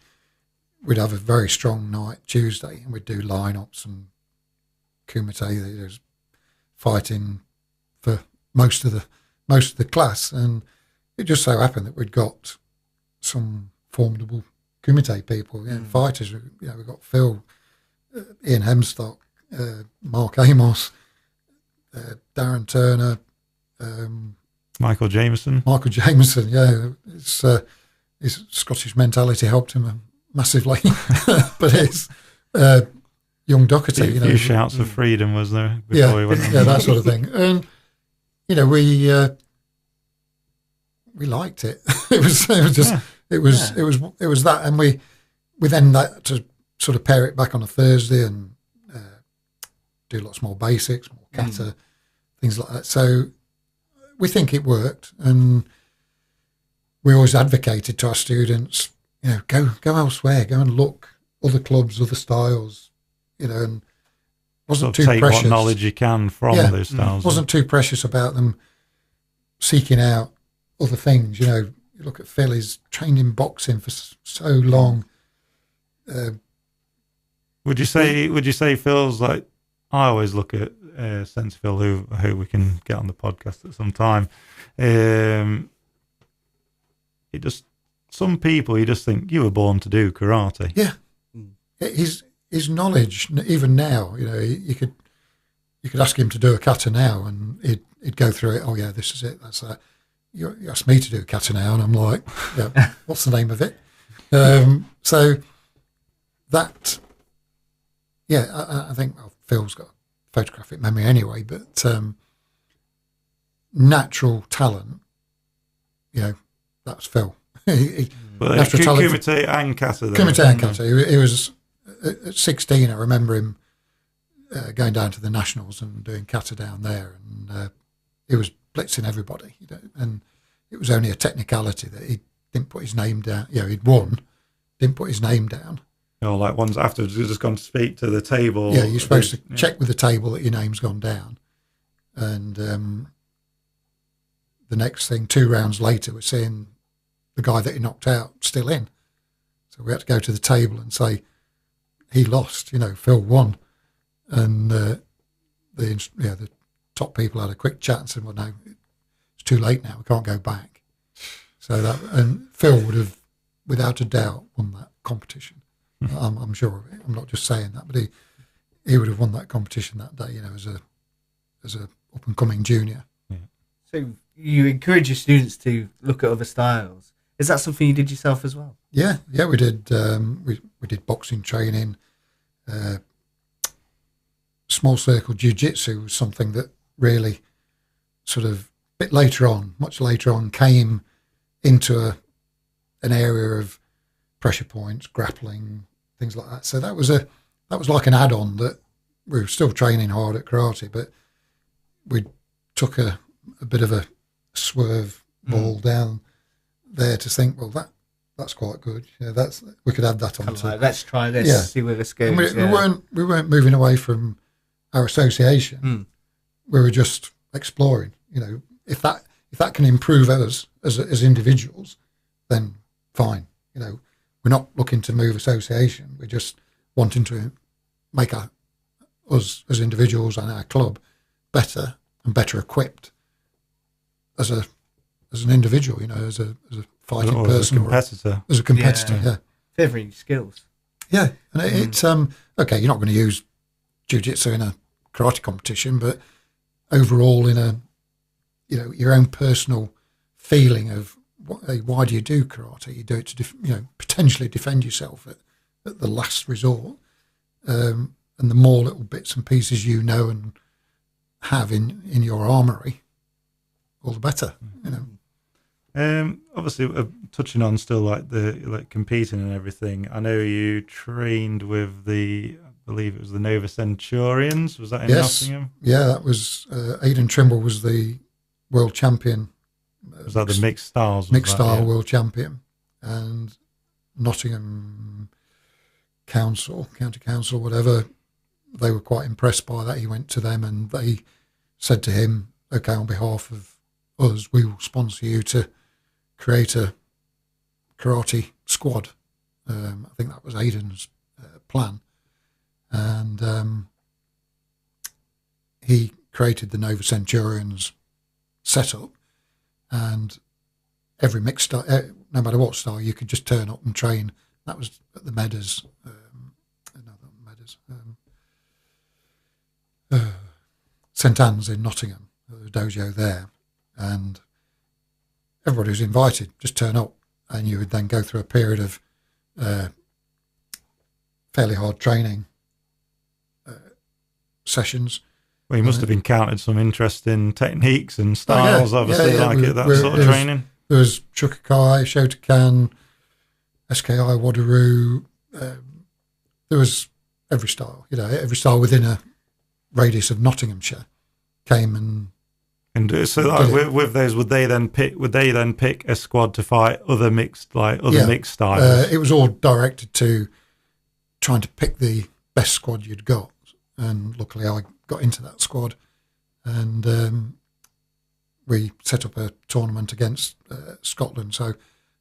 C: have a very strong night Tuesday, and we'd do lineups and kumite. There's fighting for most of the class, and it just so happened that we'd got some formidable kumite people, fighters. You know, we got Phil, Ian Hemstock, Mark Amos, Darren Turner,
A: Michael Jameson.
C: Yeah, his Scottish mentality helped him massively, but his young Doherty,
A: A few shouts of freedom, was there? Before we went on
C: that sort of thing, and you know, we liked it. It was that, and we then had to sort of pair it back on a Thursday and do lots more basics, more kata, things like that. So we think it worked, and we always advocated to our students, you know, go elsewhere, go and look, other clubs, other styles, you know, and wasn't too
A: take
C: precious.
A: What knowledge you can from those styles.
C: Wasn't too precious about them seeking out other things. You know, you look at Phil, he's trained in boxing for so long.
A: Would you say Phil's like? I always look at Sensei Phil, who we can get on the podcast at some time. Some people you just think you were born to do karate.
C: Yeah, his knowledge, even now, you know, you could ask him to do a kata now, and he'd go through it. Oh yeah, this is it. That's that. You asked me to do a kata now, and I'm like, yeah, what's the name of it? So that, yeah, I think Phil's got photographic memory anyway, but natural talent, you know, that's Phil.
A: Natural talent. Kumite and kata.
C: Kumite and kata. He was at 16. I remember him going down to the nationals and doing kata down there, and he was blitzing everybody. You know, and it was only a technicality that he didn't put his name down. You know, he'd won, didn't put his name down.
A: Oh, like ones afterwards, you've just gone to speak to the table.
C: Yeah, you're supposed to check with the table that your name's gone down. And the next thing, 2 rounds later, we're seeing the guy that he knocked out still in. So we had to go to the table and say, he lost, you know, Phil won. And the top people had a quick chat and said, well, no, it's too late now. We can't go back. So and Phil would have, without a doubt, won that competition. I'm sure of it. I'm not just saying that, but he would have won that competition that day, you know, as a up and coming junior.
B: Yeah. So you encourage your students to look at other styles. Is that something you did yourself as well?
C: Yeah, we did. We did boxing training. Small circle jiu-jitsu was something that really sort of much later on, came into an area of pressure points, grappling, things like that. So that was like an add-on that we were still training hard at karate, but we took a bit of a swerve ball down there to think, well, that's quite good. Yeah, we could add that on.
B: Like, let's try this, see where this goes.
C: We weren't moving away from our association. We were just exploring. You know, if that can improve us as individuals, then fine. You know, we're not looking to move association. We're just wanting to make us as individuals and our club better and better equipped as an individual. You know, as a fighting person,
A: as a competitor.
C: As a competitor, yeah.
B: Favoring skills.
C: Yeah, and it's okay. You're not going to use jiu-jitsu in a karate competition, but overall, in your own personal feeling of why do you do karate? You do it to potentially defend yourself at the last resort, and the more little bits and pieces you know and have in your armory, all the better. You know.
A: Obviously, touching on still like competing and everything. I know you trained with I believe it was the Nova Centurions. Was that in Nottingham?
C: Yeah, that was Aidan Trimble was the world champion.
A: Was that the mixed styles?
C: Mixed style world champion, and Nottingham County Council, whatever. They were quite impressed by that. He went to them and they said to him, "Okay, on behalf of us, we will sponsor you to create a karate squad. I think that was Aiden's plan. And he created the Nova Centurions setup, and every mixed style, no matter what style, you could just turn up and train. That was at the Meadows, St Anne's in Nottingham, the dojo there, and everybody was invited. Just turn up, and you would then go through a period of fairly hard training sessions.
A: Well, you must have encountered some interesting techniques and styles, obviously, that sort of training.
C: There was Chukakai, Shotokan, SKI, Wadaru. There was every style, every style within a radius of Nottinghamshire came
A: and so like with those, would they then pick a squad to fight other mixed styles? It
C: was all directed to trying to pick the best squad you'd got, and luckily I got into that squad, and we set up a tournament against Scotland. So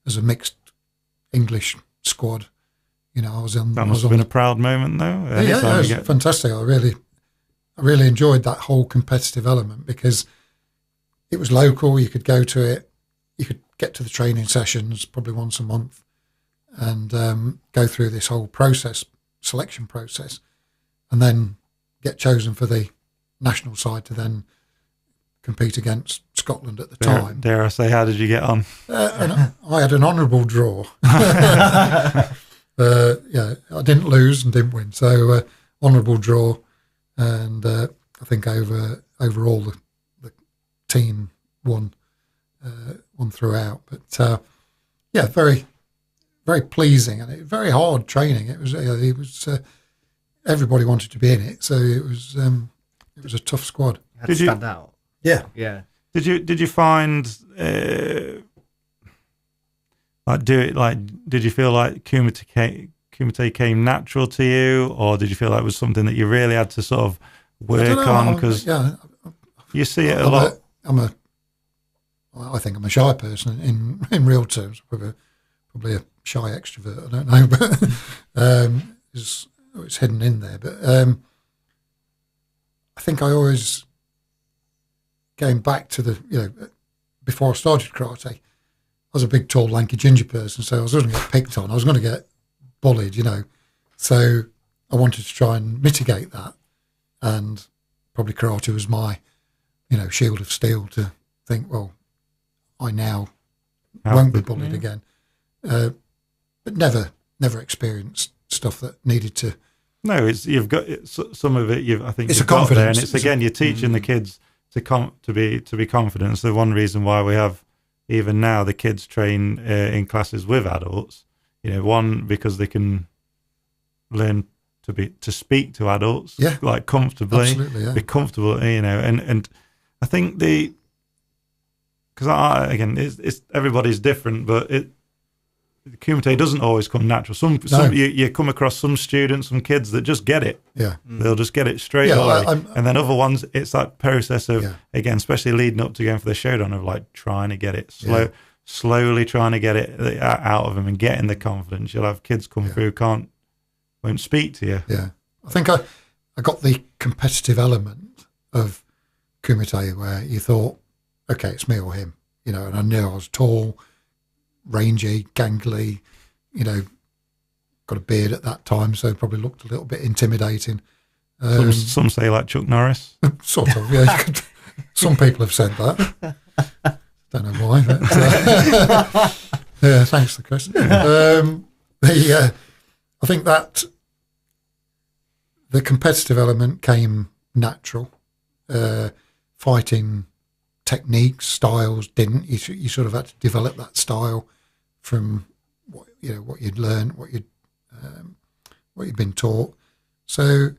C: as a mixed English squad, I was on.
A: That must have been a proud moment, though.
C: Yeah, it was fantastic. I really enjoyed that whole competitive element because it was local. You could go to it. You could get to the training sessions probably once a month, and go through this whole selection process, and then get chosen for the national side to then compete against Scotland at the time.
A: Dare I say, how did you get on?
C: I had an honourable draw. I didn't lose and didn't win, so honourable draw, and I think overall the team won throughout. But very, very pleasing, and very hard training. It was everybody wanted to be in it, so it was a tough squad.
B: You had to stand out.
C: Yeah.
A: Did you find did you feel like Kumite came natural to you, or did you feel like it was something that you really had to sort of work on? Because you see it a lot.
C: I think I'm a shy person in real terms. Probably a shy extrovert. I don't know, but it's hidden in there. But I think I always, going back to before I started karate, I was a big, tall, lanky, ginger person, so I was going to get picked on. I was going to get bullied, So I wanted to try and mitigate that, and probably karate was my, shield of steel to think, well, I now won't be bullied again. But never experienced stuff that needed to.
A: No, you've got some of it. I think
C: it's
A: you've
C: a confidence,
A: and it's again you're teaching the kids to be confident. So the one reason why we have even now the kids train in classes with adults, one because they can learn to speak to adults, like comfortably, be comfortable, and I think because it's everybody's different, but Kumite doesn't always come natural. Some you come across some students, some kids that just get it.
C: Yeah,
A: they'll just get it straight away. And then other ones, it's that process of again, especially leading up to going for the Shodan, of like trying to get it slowly trying to get it out of them and getting the confidence. You'll have kids come through won't speak to you.
C: Yeah, I think I got the competitive element of Kumite where you thought, okay, it's me or him, and I knew I was tall, rangy, gangly, got a beard at that time, so probably looked a little bit intimidating.
A: Some say like Chuck Norris.
C: Sort of, yeah. Some people have said that. Don't know why. But, yeah, thanks for the question. I think that the competitive element came natural. Fighting techniques, styles didn't. You sort of had to develop that style from what you'd learned, what you'd been taught. So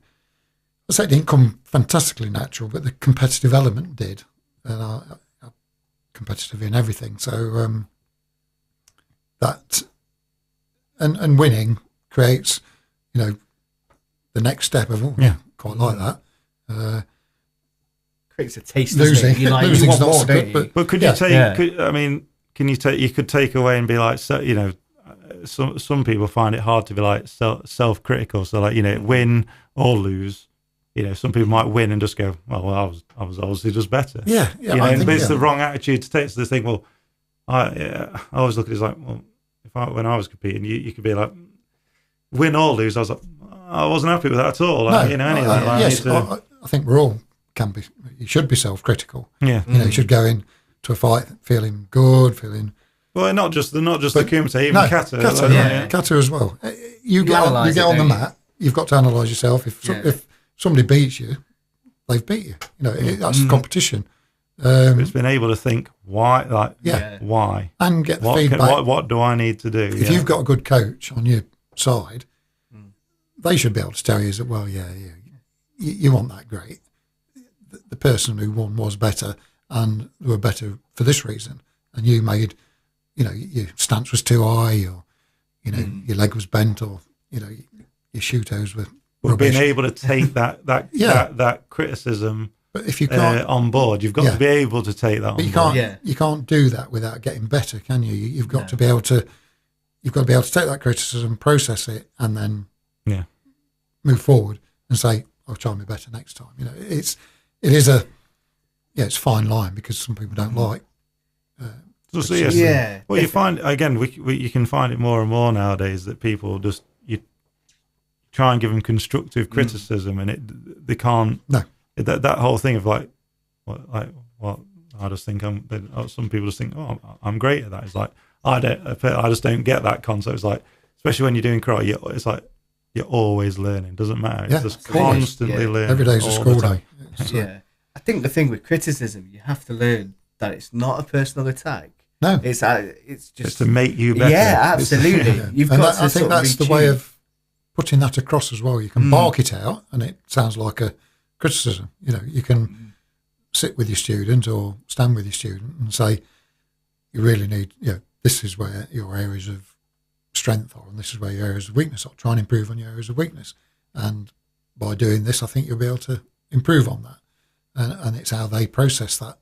C: I say it didn't come fantastically natural, but the competitive element did, and I'm competitive in everything. So that and winning creates, the next step of quite like that.
B: creates a taste. Losing, you like, you want more, don't you?
A: But could you take? Can you take? You could take away and be like, so you know, some people find it hard to be like self-critical. So like, you know, win or lose. You know, some people might win and just go, well, I was obviously just better.
C: Yeah.
A: You know, but it's the wrong attitude to take. So they think, well, I always look at it as like, well, when I was competing, you could be like, win or lose. I was like, I wasn't happy with that at all. Like, you know, any of that. Like,
C: yes, I think we're all you should be self-critical.
A: Yeah.
C: You know, you should go in to a fight feeling good, feeling.
A: Well, not just the Kumite, even Kata.
C: Kata as well. You get on the mat. You've got to analyse yourself. If somebody beats you, they've beat you. You know, that's the competition.
A: It's been able to think why, why,
C: and get the feedback.
A: What do I need to do?
C: If you've got a good coach on your side, they should be able to tell you that. Well, you want that great. The person who won was better, and they were better for this reason. And you made, you know, your stance was too high, or you know, your leg was bent, or you know, your shoe-toes were.
A: Well, being able to take that criticism, but if you can't on board, you've got to be able to take that on board.
C: You can't do that without getting better, can you? You've got to be able to. You've got to be able to take that criticism, process it, and then move forward and say, "I'll try me better next time." You know, it's a fine line because some people don't like.
A: Well, you find again, you can find it more and more nowadays that people just try and give them constructive criticism, and they can't. No, that whole thing of like, I just think some people just think, oh, I'm great at that. It's like I just don't get that concept. It's like, especially when you're doing karate, it's like you're always learning. Doesn't matter. It's just constantly learning.
C: Every day's a school day.
B: Yeah, I think the thing with criticism, you have to learn that it's not a personal attack.
C: No,
B: it's just
A: it's to make you better.
B: Yeah, absolutely. You've got to.
C: I think that's the way of putting that across as well. You can bark it out, and it sounds like a criticism. You know, you can sit with your student or stand with your student and say, "You really need. You know, this is where your areas of strength are, and this is where your areas of weakness are. Try and improve on your areas of weakness. And by doing this, I think you'll be able to improve on that." And it's how they process that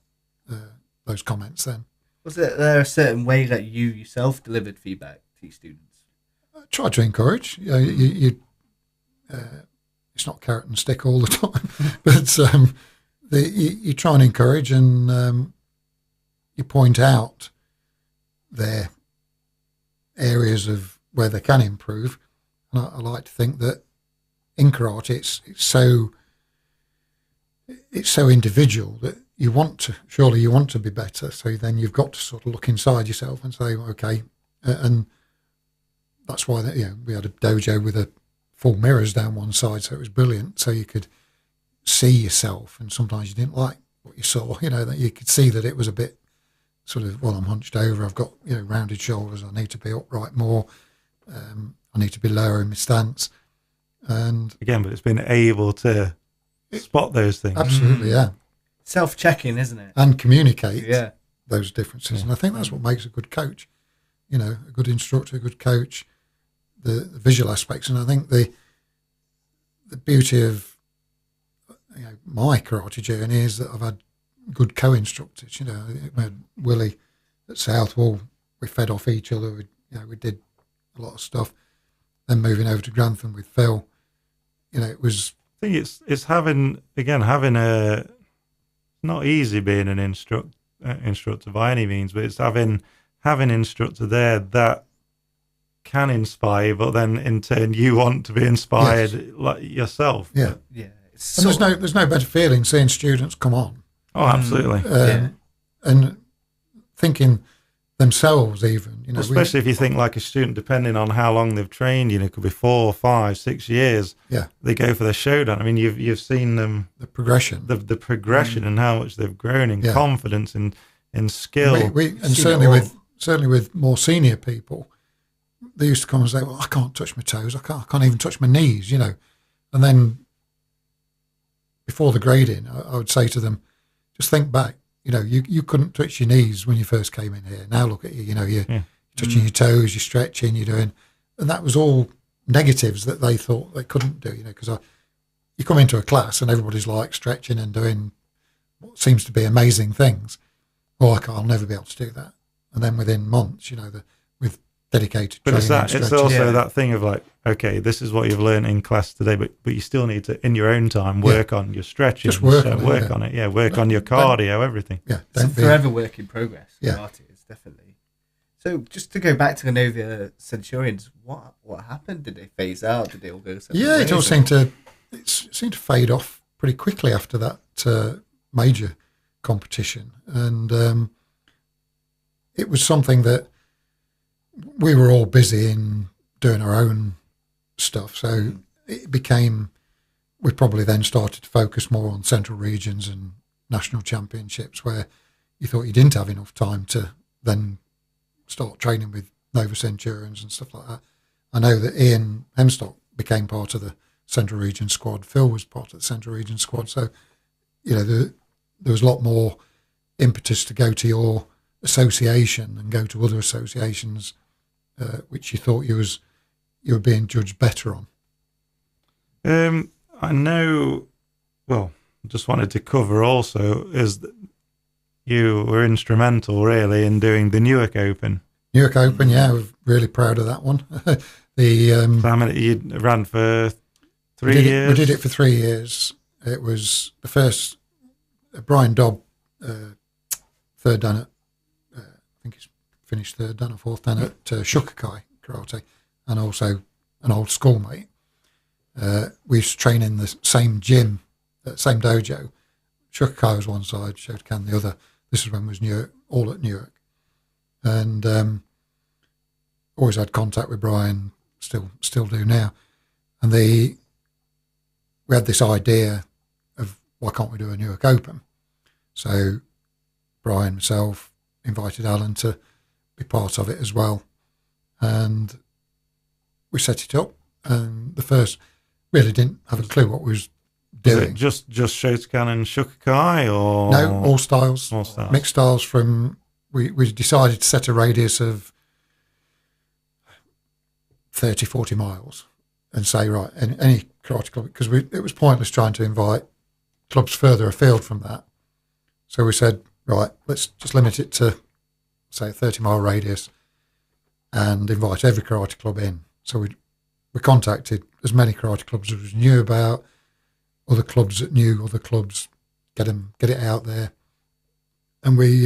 C: those comments. Then,
B: was there a certain way that you yourself delivered feedback to your students?
C: Try to encourage. You know, it's not carrot and stick all the time, but you try and encourage, and you point out their areas of where they can improve. And I like to think that in karate, it's so individual that you want to be better. So then you've got to sort of look inside yourself and say, okay, and that's why we had a dojo with a full mirrors down one side, so it was brilliant. So you could see yourself, and sometimes you didn't like what you saw. You know, that you could see that it was a bit sort of, well, I'm hunched over. I've got rounded shoulders. I need to be upright more. I need to be lower in my stance. And
A: again, but it's been able to spot those things.
C: Absolutely, yeah.
B: Self-checking, isn't it?
C: And communicate those differences. And I think that's what makes a good coach. You know, a good instructor, a good coach, the visual aspects. And I think the beauty of my karate journey is that I've had good co-instructors. You know, we had Willie at Southwall. We fed off each other. We did a lot of stuff. Then moving over to Grantham with Phil, it was.
A: I think it's having a. Not easy being an instructor by any means, but it's having instructor there that can inspire, but then in turn you want to be inspired like yourself.
C: Yeah,
B: yeah.
C: And there's no better feeling seeing students come on.
A: Oh, absolutely.
C: And thinking themselves even,
A: especially if you think like a student, depending on how long they've trained, it could be 4, 5, 6 years.
C: Yeah,
A: they go for the Shodan. I mean, you've seen them,
C: the progression,
A: the progression, and how much they've grown in confidence and in skill.
C: And certainly with more senior people, they used to come and say, "Well, I can't touch my toes. I can't even touch my knees," And then before the grading, I would say to them, "Just think back. You couldn't touch your knees when you first came in here. Now look at you. You're touching your toes, you're stretching, you're doing," and that was all negatives that they thought they couldn't do. Because you come into a class and everybody's like stretching and doing what seems to be amazing things. Oh, I'll never be able to do that. And then within months, with dedicated training.
A: But it's also that thing of like, okay, this is what you've learned in class today, but you still need to, in your own time, work on your stretching.
C: Just work on
A: it. Work on your cardio, everything.
B: Yeah, it's a forever work in progress. Karate is definitely. So just to go back to the Nova Centurions, what happened? Did they phase out? Did they all go separate ways?
C: It all seemed to fade off pretty quickly after that major competition, and it was something that we were all busy in doing our own stuff. So it became, we probably then started to focus more on central regions and national championships, where you thought you didn't have enough time to then start training with Nova Centurions and stuff like that. I know that Ian Hemstock became part of the central region squad. Phil was part of the central region squad. So, there was a lot more impetus to go to your association and go to other associations, which you thought you were being judged better on.
A: I know. Well, just wanted to cover also is that you were instrumental really in doing the Newark Open.
C: Newark Open, yeah, I was really proud of that one.
A: You ran for 3 years.
C: We did it for 3 years. It was the first. Brian Dobb, third dan at, I think he's finished third dan or fourth dan at Shotokan karate, and also an old schoolmate. We used to train in the same gym, same dojo. Shotokan was one side, Shotokan the other. This is when it was Newark, all at Newark. And always had contact with Brian, still do now. And we had this idea of why can't we do a Newark Open? So Brian, myself, invited Alan to be part of it as well. And we set it up. And the first really didn't have a clue what we was doing.
A: Was it just Shotokan and Shotokai, or
C: no, all styles, mixed styles. From we decided to set a radius of 30, 40 miles and say, right, any karate club, because it was pointless trying to invite clubs further afield from that. So we said, right, let's just limit it to, say, a 30-mile radius and invite every karate club in. So we contacted as many karate clubs as we knew about, other clubs that knew other clubs, get it out there. And we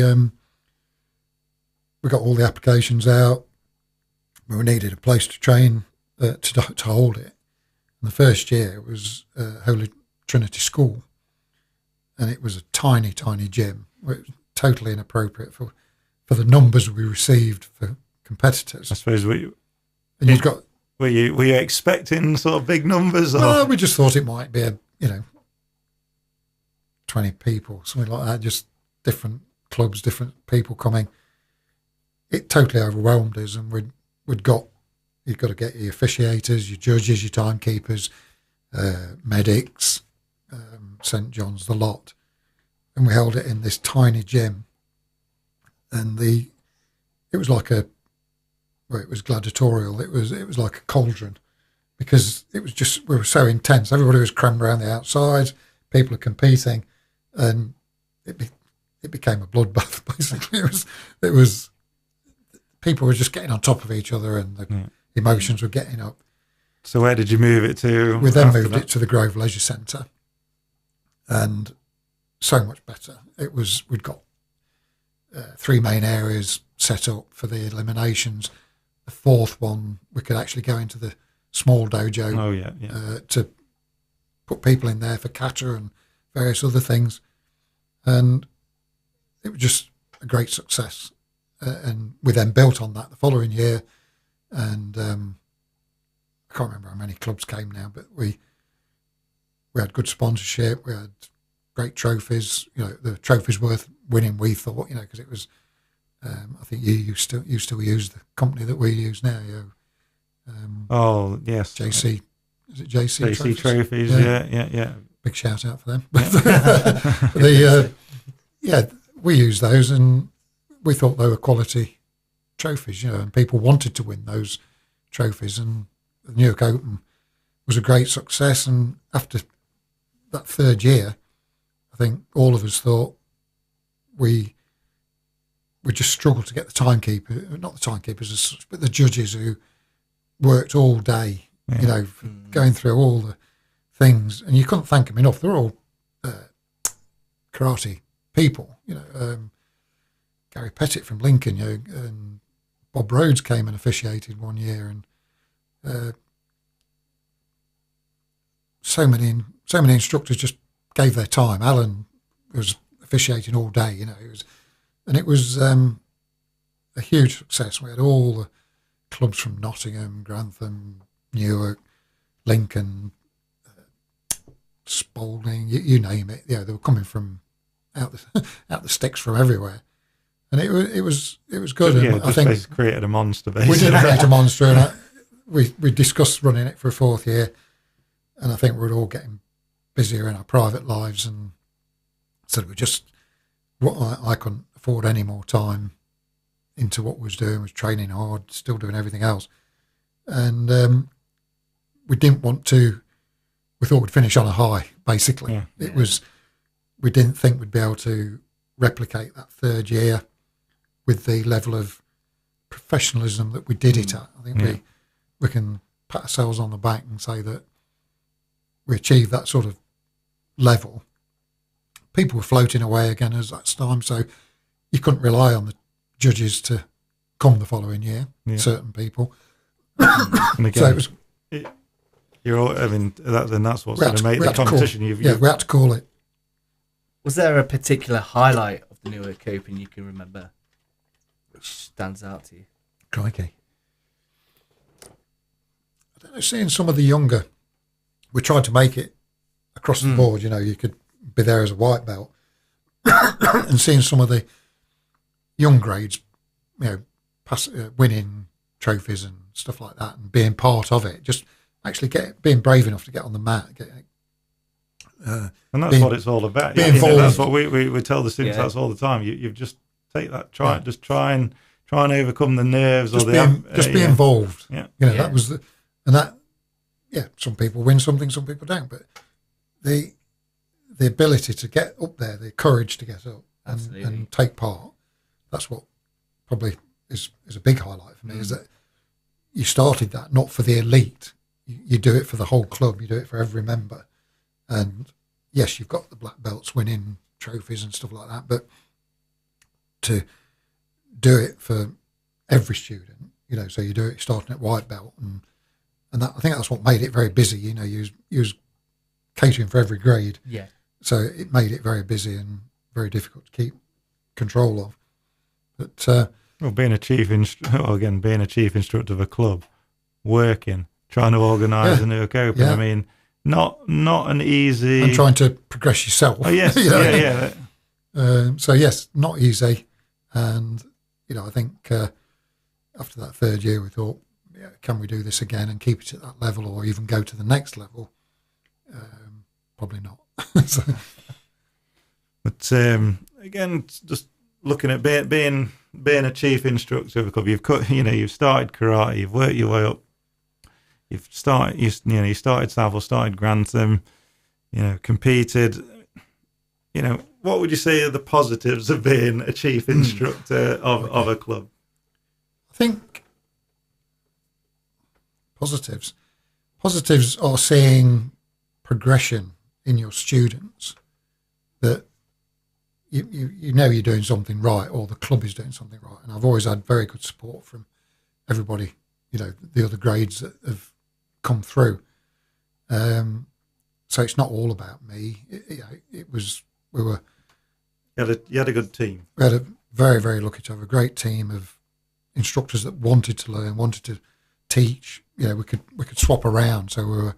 C: got all the applications out. We needed a place to train, to hold it. And the first year it was Holy Trinity School, and it was a tiny, tiny gym. It was totally inappropriate for the numbers we received for competitors.
A: I suppose
C: were
A: you expecting sort of big numbers?
C: Well, we just thought it might be 20 people, something like that. Just different clubs, different people coming. It totally overwhelmed us, and you've got to get your officiators, your judges, your timekeepers, medics, St. John's, the lot. And we held it in this tiny gym. And it was like it was gladiatorial. It was like a cauldron, because we were so intense. Everybody was crammed around the outside. People are competing, and it became a bloodbath. Basically, it was people were just getting on top of each other, and the emotions were getting up.
A: So where did you move it to?
C: We then moved it to the Grove Leisure Centre, and so much better. We'd got 3 main areas set up for the eliminations. The fourth one, we could actually go into the small dojo.
A: Oh yeah.
C: To put people in there for kata and various other things, and it was just a great success. And we then built on that the following year, and I can't remember how many clubs came now, but we had good sponsorship. We had great trophies. The trophies worth winning, we thought. Because it was. I think you still use the company that we use now. Oh
A: yes,
C: JC. Is it JC?
A: JC Trophies. Yeah.
C: Big shout out for them. We used those, and we thought they were quality trophies. And people wanted to win those trophies, and the Newark Open was a great success. And after that third year, I think all of us thought we just struggled to get the timekeeper, not the timekeepers as such, but the judges who worked all day, going through all the things, and you couldn't thank them enough. They're all karate people, Gary Pettit from Lincoln, and Bob Rhodes came and officiated one year, and so many instructors just gave their time. Alan was officiating all day, it was a huge success. We had all the clubs from Nottingham, Grantham, Newark, Lincoln, Spalding, you name it. They were coming from out the sticks from everywhere, and it was good.
A: Yeah,
C: and I think
A: basically created a monster. Basically.
C: We did create a monster, and we discussed running it for a fourth year, and I think we were all getting busier in our private lives, and so I couldn't afford any more time into what we was doing. Was training hard, still doing everything else, and we didn't want to. We thought we'd finish on a high. Basically, we didn't think we'd be able to replicate that third year with the level of professionalism that we did it at. I think we can pat ourselves on the back and say that we achieved that sort of level. People were floating away again as that time, so you couldn't rely on the judges to come the following year. Certain people,
A: and again,
C: so it was.
A: That's what's going to make the competition.
C: We had to call it.
B: Was there a particular highlight of the Newark Open you can remember, which stands out to you?
C: Crikey. I don't know, seeing some of the younger, we tried to make it across the board, you could be there as a white belt, and seeing some of the young grades, winning trophies and stuff like that, and being part of it, just actually being brave enough to get on the mat,
A: and that's what it's all about. That's what we tell the students. That's all the time. You just take that, try and overcome the nerves,
C: be involved.
A: That
C: was some people win something, some people don't, but the ability to get up there, the courage to get up and take part, that's what probably is a big highlight for me, is that you started that not for the elite. You do it for the whole club. You do it for every member. And yes, you've got the black belts winning trophies and stuff like that, but to do it for every student, so you do it starting at white belt, and that, I think that's what made it very busy. You was catering for every grade.
B: Yeah.
C: So it made it very busy and very difficult to keep control of. But
A: being a chief instructor of a club, working, trying to organise a Newark Open. I mean, not an easy.
C: And trying to progress yourself.
A: Oh yes,
C: So yes, not easy, and I think after that third year, we thought, can we do this again and keep it at that level, or even go to the next level? Probably not.
A: But again, just looking at being a chief instructor of a club, you've started karate, you've worked your way up. You started Savile, started Grantham, competed. What would you say are the positives of being a chief instructor of a club?
C: I think positives are seeing progression in your students, that you're doing something right, or the club is doing something right. And I've always had very good support from everybody, the other grades that have come through. So it's not all about me. You
A: had a good team.
C: We had a very, very lucky to have a great team of instructors that wanted to learn, wanted to teach. We could swap around. So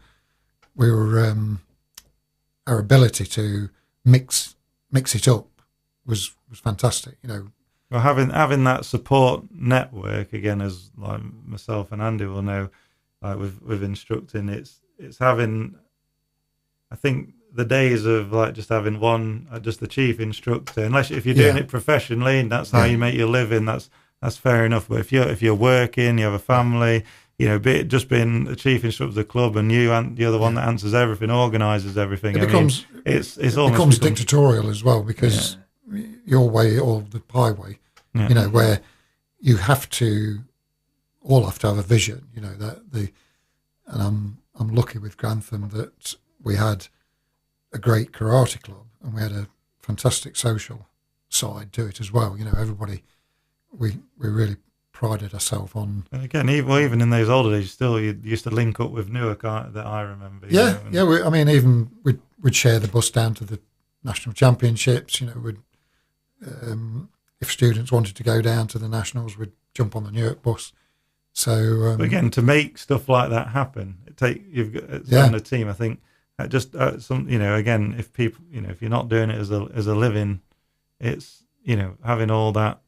C: we were our ability to mix it up was fantastic.
A: Well, having that support network, again, as like myself and Andy will know, like with instructing, it's having. I think the days of like just having one, just the chief instructor, unless if you're doing it professionally and that's how you make your living, that's fair enough. But if you're working, you have a family, just being a chief instructor of the club, and you're the one that answers everything, organises everything.
C: It becomes dictatorial as well, because your way or the highway, where you all have to have a vision. And I'm lucky with Grantham that we had a great karate club, and we had a fantastic social side to it as well. Everybody, we really prided ourselves on.
A: And again, even in those older days, you used to link up with Newark, that I remember.
C: Even we'd share the bus down to the national championships. If students wanted to go down to the nationals, we'd jump on the Newark bus. So
A: again, to make stuff like that happen, you've got a team. I think just again, if people, if you're not doing it as a living, it's having all that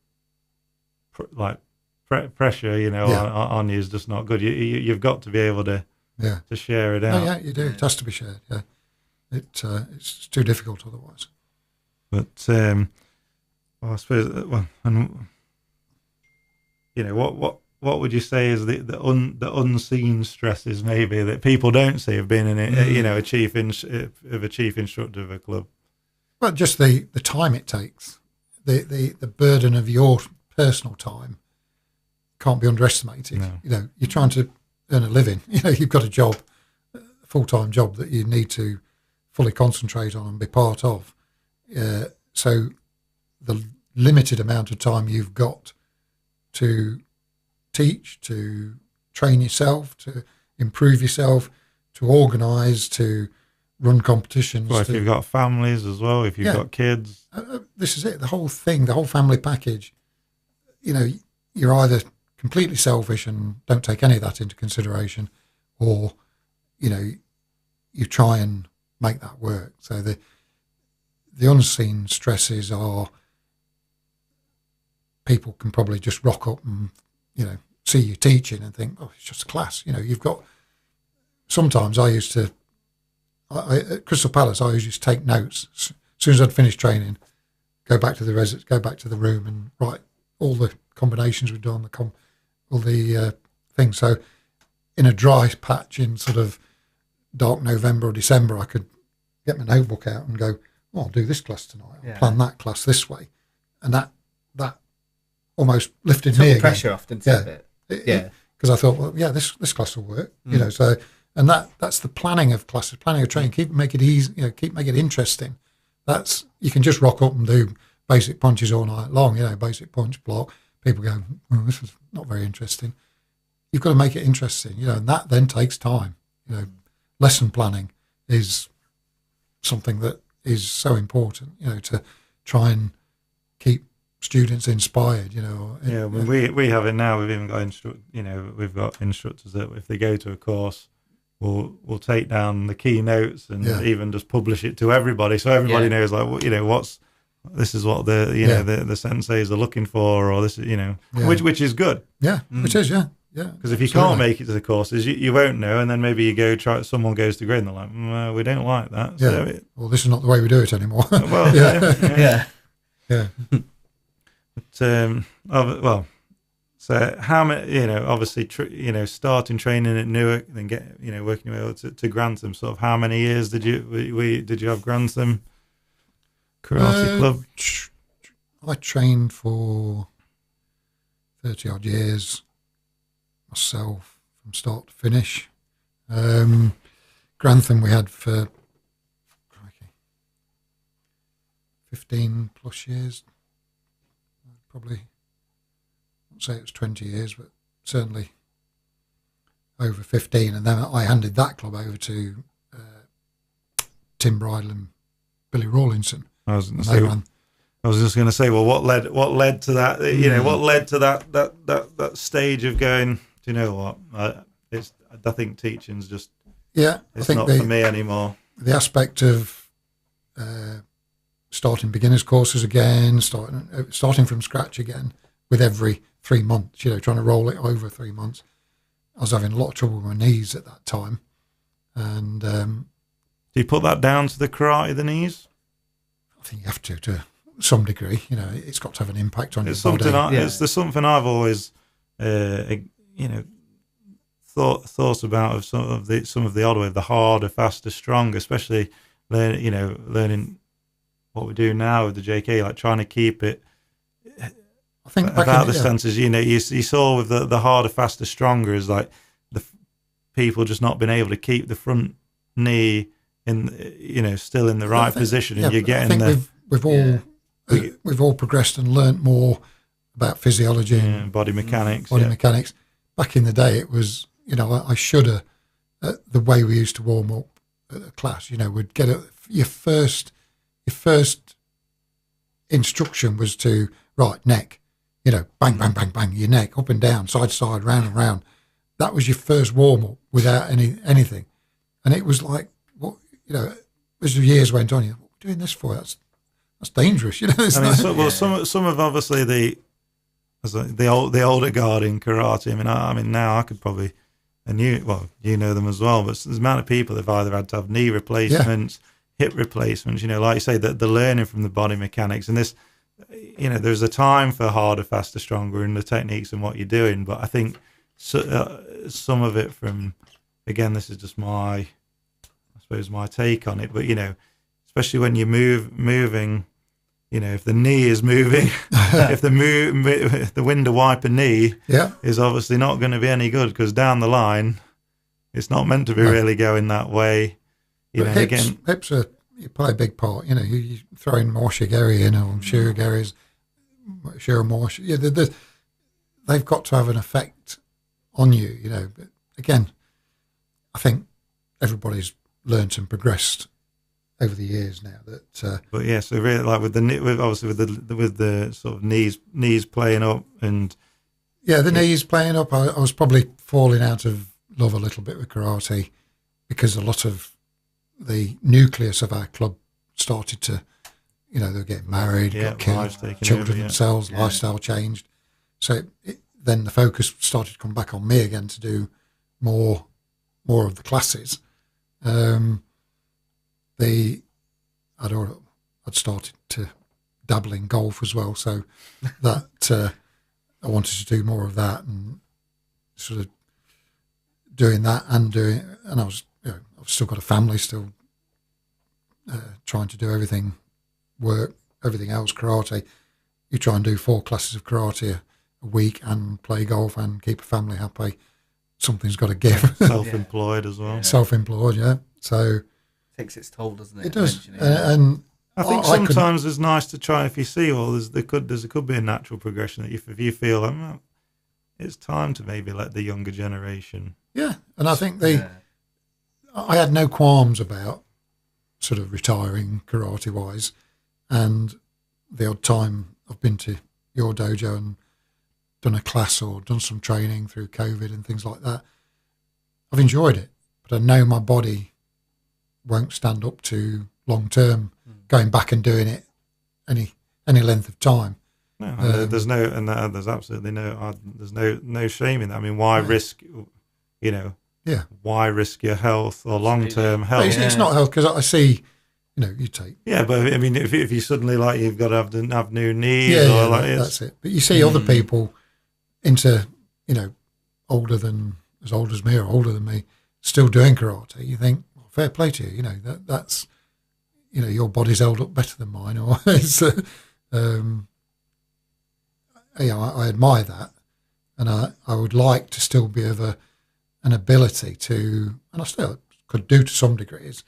A: pressure, on you is just not good. You've got to be able to share it out.
C: Oh, yeah, you do. It has to be shared. Yeah, it's too difficult otherwise.
A: But I suppose, what would you say is the unseen stresses maybe that people don't see of being a chief instructor of a club?
C: Well, just the time it takes, the burden of your personal time can't be underestimated. No. You're trying to earn a living. You've got a job, a full-time job that you need to fully concentrate on and be part of. So the limited amount of time you've got to teach, to train yourself, to improve yourself, to organise, to run competitions.
A: Well, if you've got families as well, if you've got kids.
C: This is it, the whole thing, the whole family package. You're either completely selfish and don't take any of that into consideration, or, you try and make that work. So the unseen stresses are people can probably just rock up and, see you teaching and think, oh, it's just a class. You've got, sometimes I used to, at Crystal Palace, I used to take notes. As soon as I'd finished training, go back to the room and write all the combinations we'd done, all the things. So in a dry patch in sort of dark November or December, I could get my notebook out and go, oh, I'll do this class tonight. I'll plan that class this way. And that almost lifted me again.
B: Pressure off, didn't it?
C: Because I thought, well, this class will work. So, and that's the planning of classes, planning of training. Make it easy, keep make it interesting. You can just rock up and do basic punches all night long. Basic punch block. People go, oh, this is not very interesting. You've got to make it interesting, and that then takes time. Lesson planning is something that is so important. To try and keep students inspired.
A: We have it now. We've even got we've got instructors that if they go to a course, we'll take down the key notes and even just publish it to everybody, so everybody knows this is what the senseis are looking for, or this is which is good.
C: Which is
A: because if you can't make it to the courses, you won't know, and then maybe you go try. Someone goes to grade and they're like, we don't like that.
C: Well, this is not the way we do it anymore.
A: But, so how many? Obviously, starting training at Newark, then working your way to Grantham. Sort of how many years did you have Grantham Karate Club?
C: I trained for 30 odd years myself from start to finish. Grantham we had for 15 plus years. Probably, I won't say it was 20 years, but certainly over 15. And then I handed that club over to Tim Bridle and Billy Rawlinson.
A: I was just going to say, well, what led to that? What led to that stage of going? Do you know what? I think teaching's just it's not for me anymore.
C: The aspect of starting beginners courses again, starting from scratch again with every 3 months, trying to roll it over 3 months. I was having a lot of trouble with my knees at that time. And
A: do you put that down to the karate, the knees?
C: I think you have to some degree. It's got to have an impact on your body.
A: There's something I've always, thought about of some of the odd way, the harder, faster, stronger, especially learning what we do now with the JK, like trying to keep it.
C: I think
A: about the stances, you saw with the harder, faster, stronger is like the people just not being able to keep the front knee in, still in the right position, and you're getting we've all progressed and learnt more about physiology and body mechanics.
C: Mechanics. Back in the day, it was, I shudder at the way we used to warm up at a class. We'd get your first instruction was to neck, bang, bang, bang, bang, your neck up and down, side to side, round and round. That was your first warm up without anything, and it was like, as the years went on, what are we doing this for? That's dangerous,
A: Some of obviously the older guard in karate. I mean now I could probably, and you know them as well, but the amount of people that've either had to have knee replacements, hip replacements, like you say, the learning from the body mechanics, and this, there's a time for harder, faster, stronger in the techniques and what you're doing, but I think some of it from, again, this is just my take on it, but especially when you're moving, if the knee is moving, if the window wiper knee is obviously not going to be any good, because down the line, it's not meant to be really going that way.
C: Hips you play a big part. You throw in more shigeri in, or shirigeri's, shiramoshi. They've got to have an effect on you. But again, I think everybody's learnt and progressed over the years now. That,
A: but yeah, so really, like with the sort of knees playing up, and
C: the knees playing up. I was probably falling out of love a little bit with karate because a lot of the nucleus of our club started to, they were getting married, got kids, children themselves, lifestyle changed. So then the focus started to come back on me again to do more of the classes. I'd started to dabble in golf as well, so that I wanted to do more of that, and sort of doing that and I've still got a family, still trying to do everything, work, everything else, karate. You try and do 4 classes of karate a week and play golf and keep a family happy. Something's got to give.
A: Self-employed as well.
C: Self-employed, yeah. So
B: takes its toll, doesn't it?
C: It does, and
A: I think sometimes it's nice to try, if you see, there could be a natural progression that if you feel it's time to maybe let the younger generation.
C: Yeah, and I think I had no qualms about sort of retiring karate-wise, and the odd time I've been to your dojo and done a class or done some training through COVID and things like that, I've enjoyed it, but I know my body won't stand up to long-term going back and doing it any length of time.
A: No, there's absolutely no shame in that. I mean, why risk, why risk your health or long-term health?
C: It's not health, because I see, you take.
A: Yeah, but I mean, if you suddenly you've got to have new knees,
C: that's it. But you see other people into, as old as me or older than me, still doing karate. You think, well, fair play to you. That's your body's held up better than mine, or it's. I admire that, and I would like to still be of an ability to, and I still could do to some degrees,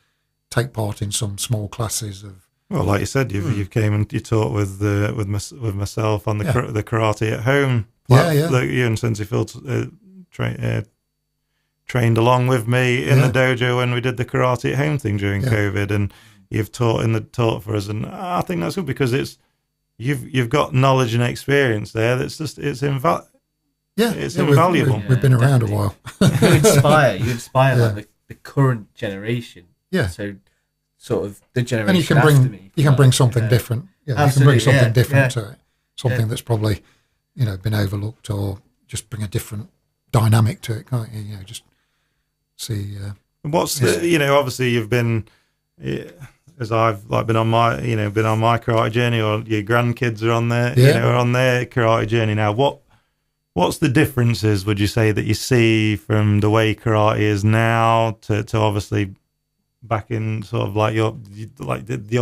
C: take part in some small classes of.
A: Well, like you said, you came and you taught with myself on the karate at home. You and Sensei Phil trained along with me in the dojo when we did the karate at home thing during COVID, and you've taught for us, and I think that's good because you've got knowledge and experience there. That's just it's invaluable.
C: We've been around a while.
B: You inspire like the current generation.
C: Yeah.
B: So sort of the generation
C: and you can bring something different. Yeah, you can bring something different to it. Something that's probably been overlooked, or just bring a different dynamic to it, can't you? Just see.
A: What's obviously you've been. As I've been on my karate journey, or your grandkids are on their are on their karate journey now. What's the differences, would you say, that you see from the way karate is now to obviously back in sort of like your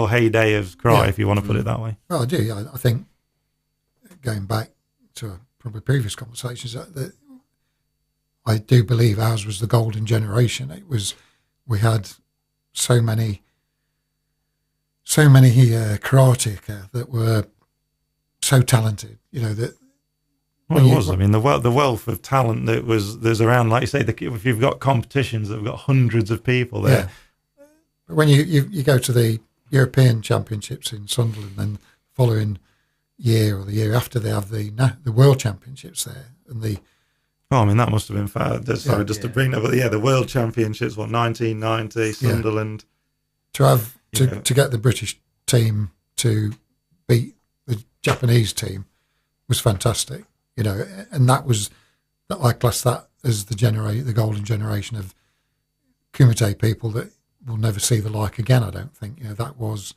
A: heyday of karate, if you want to put it that way?
C: Well, I do. Yeah, I think going back to probably previous conversations, that I do believe ours was the golden generation. We had so many karateka that were so talented, that.
A: Well, it was. I mean, the wealth of talent there's around, like you say, if you've got competitions that have got hundreds of people there.
C: Yeah. But when you go to the European Championships in Sunderland, then the following year or the year after, they have the World Championships there, and the.
A: Oh, I mean, that must have been fab. To bring up, the World Championships, 1990, Sunderland.
C: To get the British team to beat the Japanese team was fantastic. And I class that as the golden generation of kumite people that will never see the like again. I don't think. It was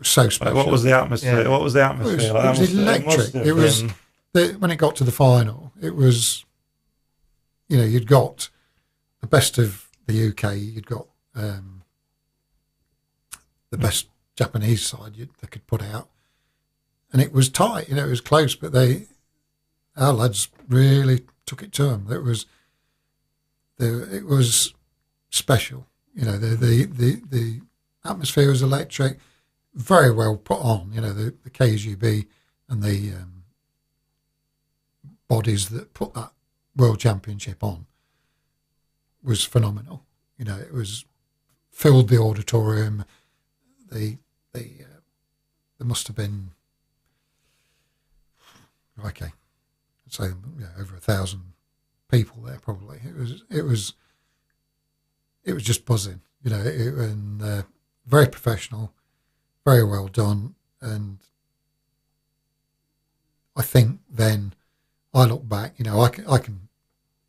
C: so special.
A: What was the atmosphere?
C: Yeah.
A: What was the atmosphere?
C: It was electric. When it got to the final, it was. You'd got the best of the UK. You'd got the best Japanese side they could put out, and it was tight. It was close, but our lads really took it to them. It was special. The atmosphere was electric, very well put on. The KGB and the bodies that put that World Championship on was phenomenal. It was filled the auditorium. There must have been I'd say over 1,000 people there probably. It was just buzzing, and very professional, very well done. And I think then I look back, I can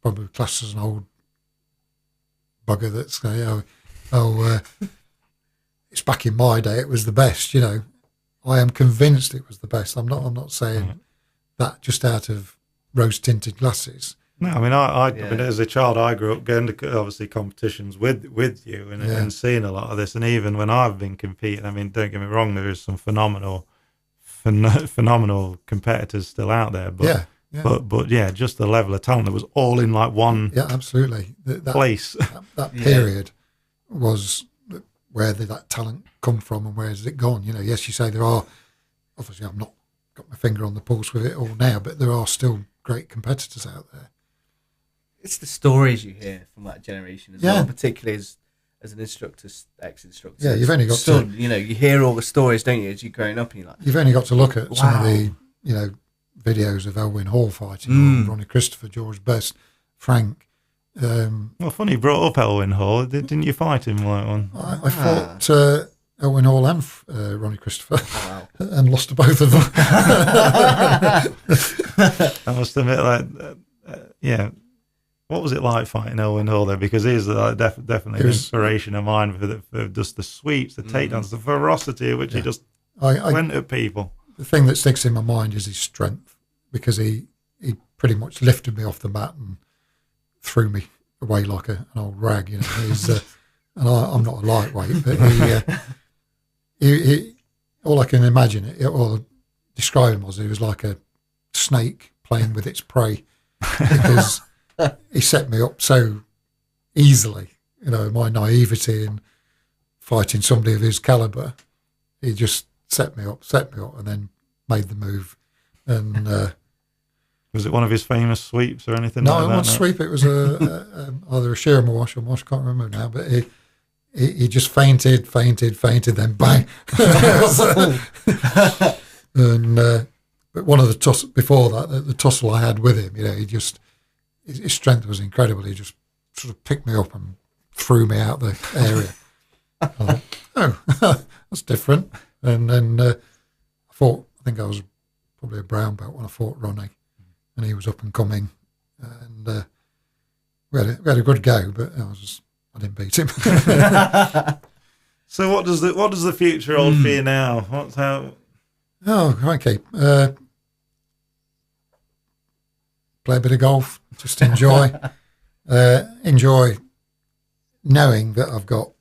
C: probably class as an old bugger that's going, it's back in my day, it was the best. I am convinced it was the best. I'm not saying that just out of rose-tinted glasses.
A: No, I mean, I mean, as a child, I grew up going to obviously competitions with you and seeing a lot of this. And even when I've been competing, I mean, don't get me wrong, there is some phenomenal competitors still out there. But just the level of talent that was all in like one.
C: Yeah, absolutely. That
A: place.
C: That period was where did that talent come from and where has it gone? Yes, you say there are. Obviously, I've not got my finger on the pulse with it all now, but there are still great competitors out there.
B: It's the stories you hear from that generation as well, particularly as an instructor, ex-instructor.
C: Yeah, you've only got
B: to... you hear all the stories, don't you, as you're growing up, and you're like...
C: You've only got to look at some of the, videos of Elwyn Hall fighting, Ronnie Christopher, George Best, Frank.
A: Well, funny you brought up Elwyn Hall. Didn't you fight him like one?
C: I fought Elwyn Hall and Ronnie Christopher and lost to both of them.
A: I must admit, what was it like fighting Elwyn Hall there? Because he's definitely an inspiration of mine for just the sweeps, the takedowns, the ferocity at which he just went at people.
C: The thing that sticks in my mind is his strength, because he pretty much lifted me off the mat and threw me away like an old rag. He's, and I'm not a lightweight, but he all I can imagine or describe him he was like a snake playing with its prey, because he set me up so easily. My naivety in fighting somebody of his caliber, he just set me up, and then made the move. And
A: was it one of his famous sweeps or anything?
C: No,
A: like
C: it
A: that?
C: wasn't sweep. It was either a sheer wash or wash. Can't remember now. But he just fainted, then bang. And but one of the tussle before that, the tussle I had with him, his strength was incredible. He just sort of picked me up and threw me out the area. I thought, that's different. And then I think I was probably a brown belt when I fought Ronnie, and he was up and coming, and we had a good go, but I didn't beat him.
A: So what does the future hold for you now?
C: Oh, okay. play a bit of golf, just enjoy, enjoy knowing that I've got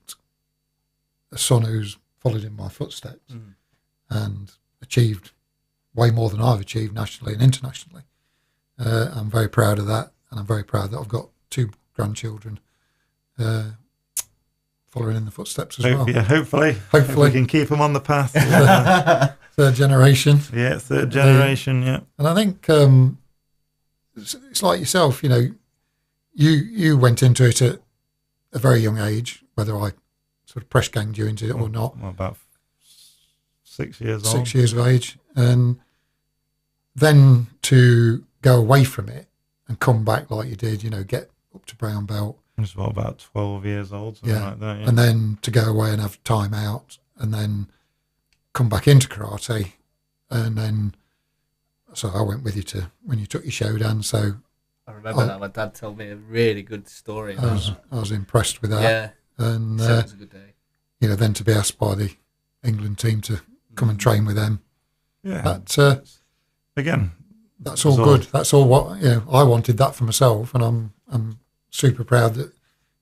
C: a son who's followed in my footsteps and achieved way more than I've achieved nationally and internationally. I'm very proud of that, and I'm very proud that I've got 2 grandchildren following in the footsteps as well.
A: Yeah, hopefully we can keep them on the path.
C: Third generation.
A: Yeah, third generation. Yeah,
C: and I think it's like yourself. You know, you went into it at a very young age, whether I sort of press ganged you into it or not.
A: Well, about 6 years old.
C: 6 years of age, and then to go away from it and come back like you did, you know, get up to brown belt.
A: I was about 12 years old, something like that. Yeah.
C: And then to go away and have time out, and then come back into karate, and then so I went with you to when you took your Shodan. So
B: I remember that my dad told me a really good story.
C: I was impressed with that.
B: Yeah,
C: and
B: so it was a good day.
C: You know, then to be asked by the England team to come and train with them.
A: Yeah,
C: that
A: again,
C: that's all good. That's all what I wanted that for myself, and I'm super proud that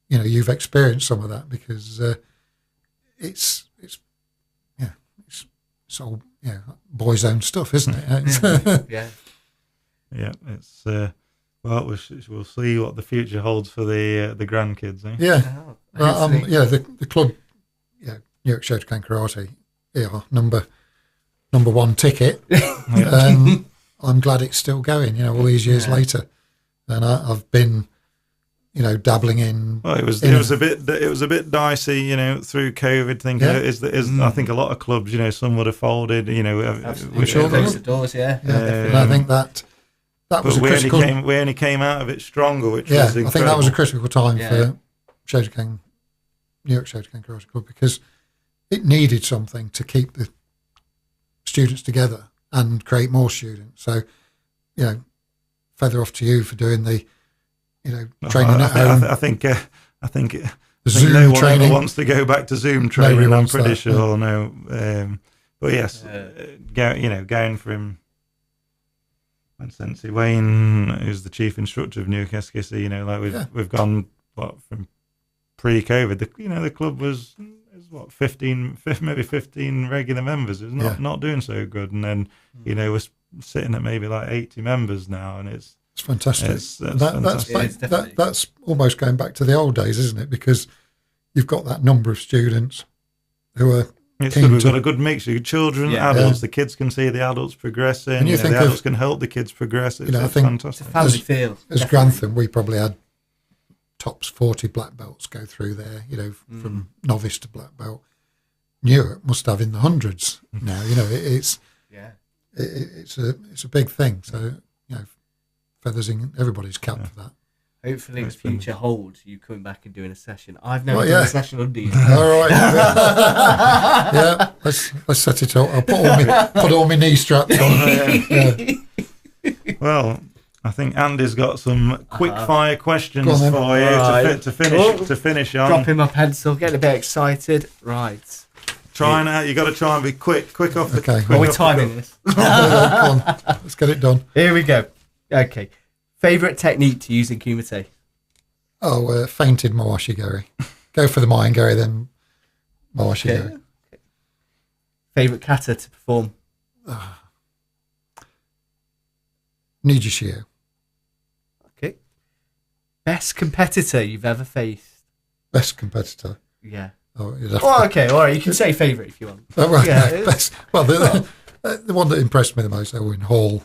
C: you've experienced some of that, because it's all boys' own stuff, isn't it?
B: Yeah.
A: It's well, we'll see what the future holds for the grandkids. Eh?
C: Yeah, the club, New York Shotokan Karate, number 1 ticket. I'm glad it's still going. All these years later, and I've been. Dabbling in. Well,
A: it was a bit dicey, through COVID. I think a lot of clubs, some would have folded.
B: Absolutely. Sure closed the doors. Yeah.
C: I think that was
A: we only came out of it stronger, which was incredible.
C: I think that was a critical time for Shotokan, New York Shotokan Karate Club, because it needed something to keep the students together and create more students. So, feather off to you for doing the. Training at home.
A: I think
C: Zoom
A: no one
C: training.
A: ever wants to go back to Zoom training. I'm pretty sure. No, but yes, going from when Sensei Wayne, who's the chief instructor of New Keskisi, we've gone from pre-COVID. The club was 15 regular members. It was not doing so good, and then we're sitting at maybe like 80 members now, and it's
C: fantastic.
A: Fantastic.
C: That's almost going back to the old days, isn't it? Because you've got that number of students who are.
A: It's good. We've got a good mix of children, adults. The kids can see the adults progressing. And the adults can help the kids progress. It's
C: I think
A: fantastic.
B: It's a family feel.
C: As Grantham, we probably had tops 40 black belts go through there. From novice to black belt. Newark must have in the hundreds now. It's a big thing. So feathers in everybody's cap for that.
B: Hopefully the future holds you coming back and doing a session. I've never done a session under you.
C: All right. Let's set it up. I'll put all my knee straps on.
A: Well, I think Andy's got some quick fire questions for you to finish on.
B: Dropping my pencil, getting a bit excited. Right.
A: Trying out. You got to try and be quick off the.
C: Okay.
B: Are we timing this?
C: Come on. Let's get it done.
B: Here we go. Okay. Favourite technique to use in Kumite?
C: Fainted Mawashigari. Go for the Mayangari, then Mawashigari.
B: Okay. Favourite kata to perform?
C: Nijishio.
B: Okay. Best competitor you've ever faced?
C: Best competitor?
B: Yeah.
C: Okay,
B: all right. You can say favourite if you want.
C: Best. Well, the one that impressed me the most, Owen Hall,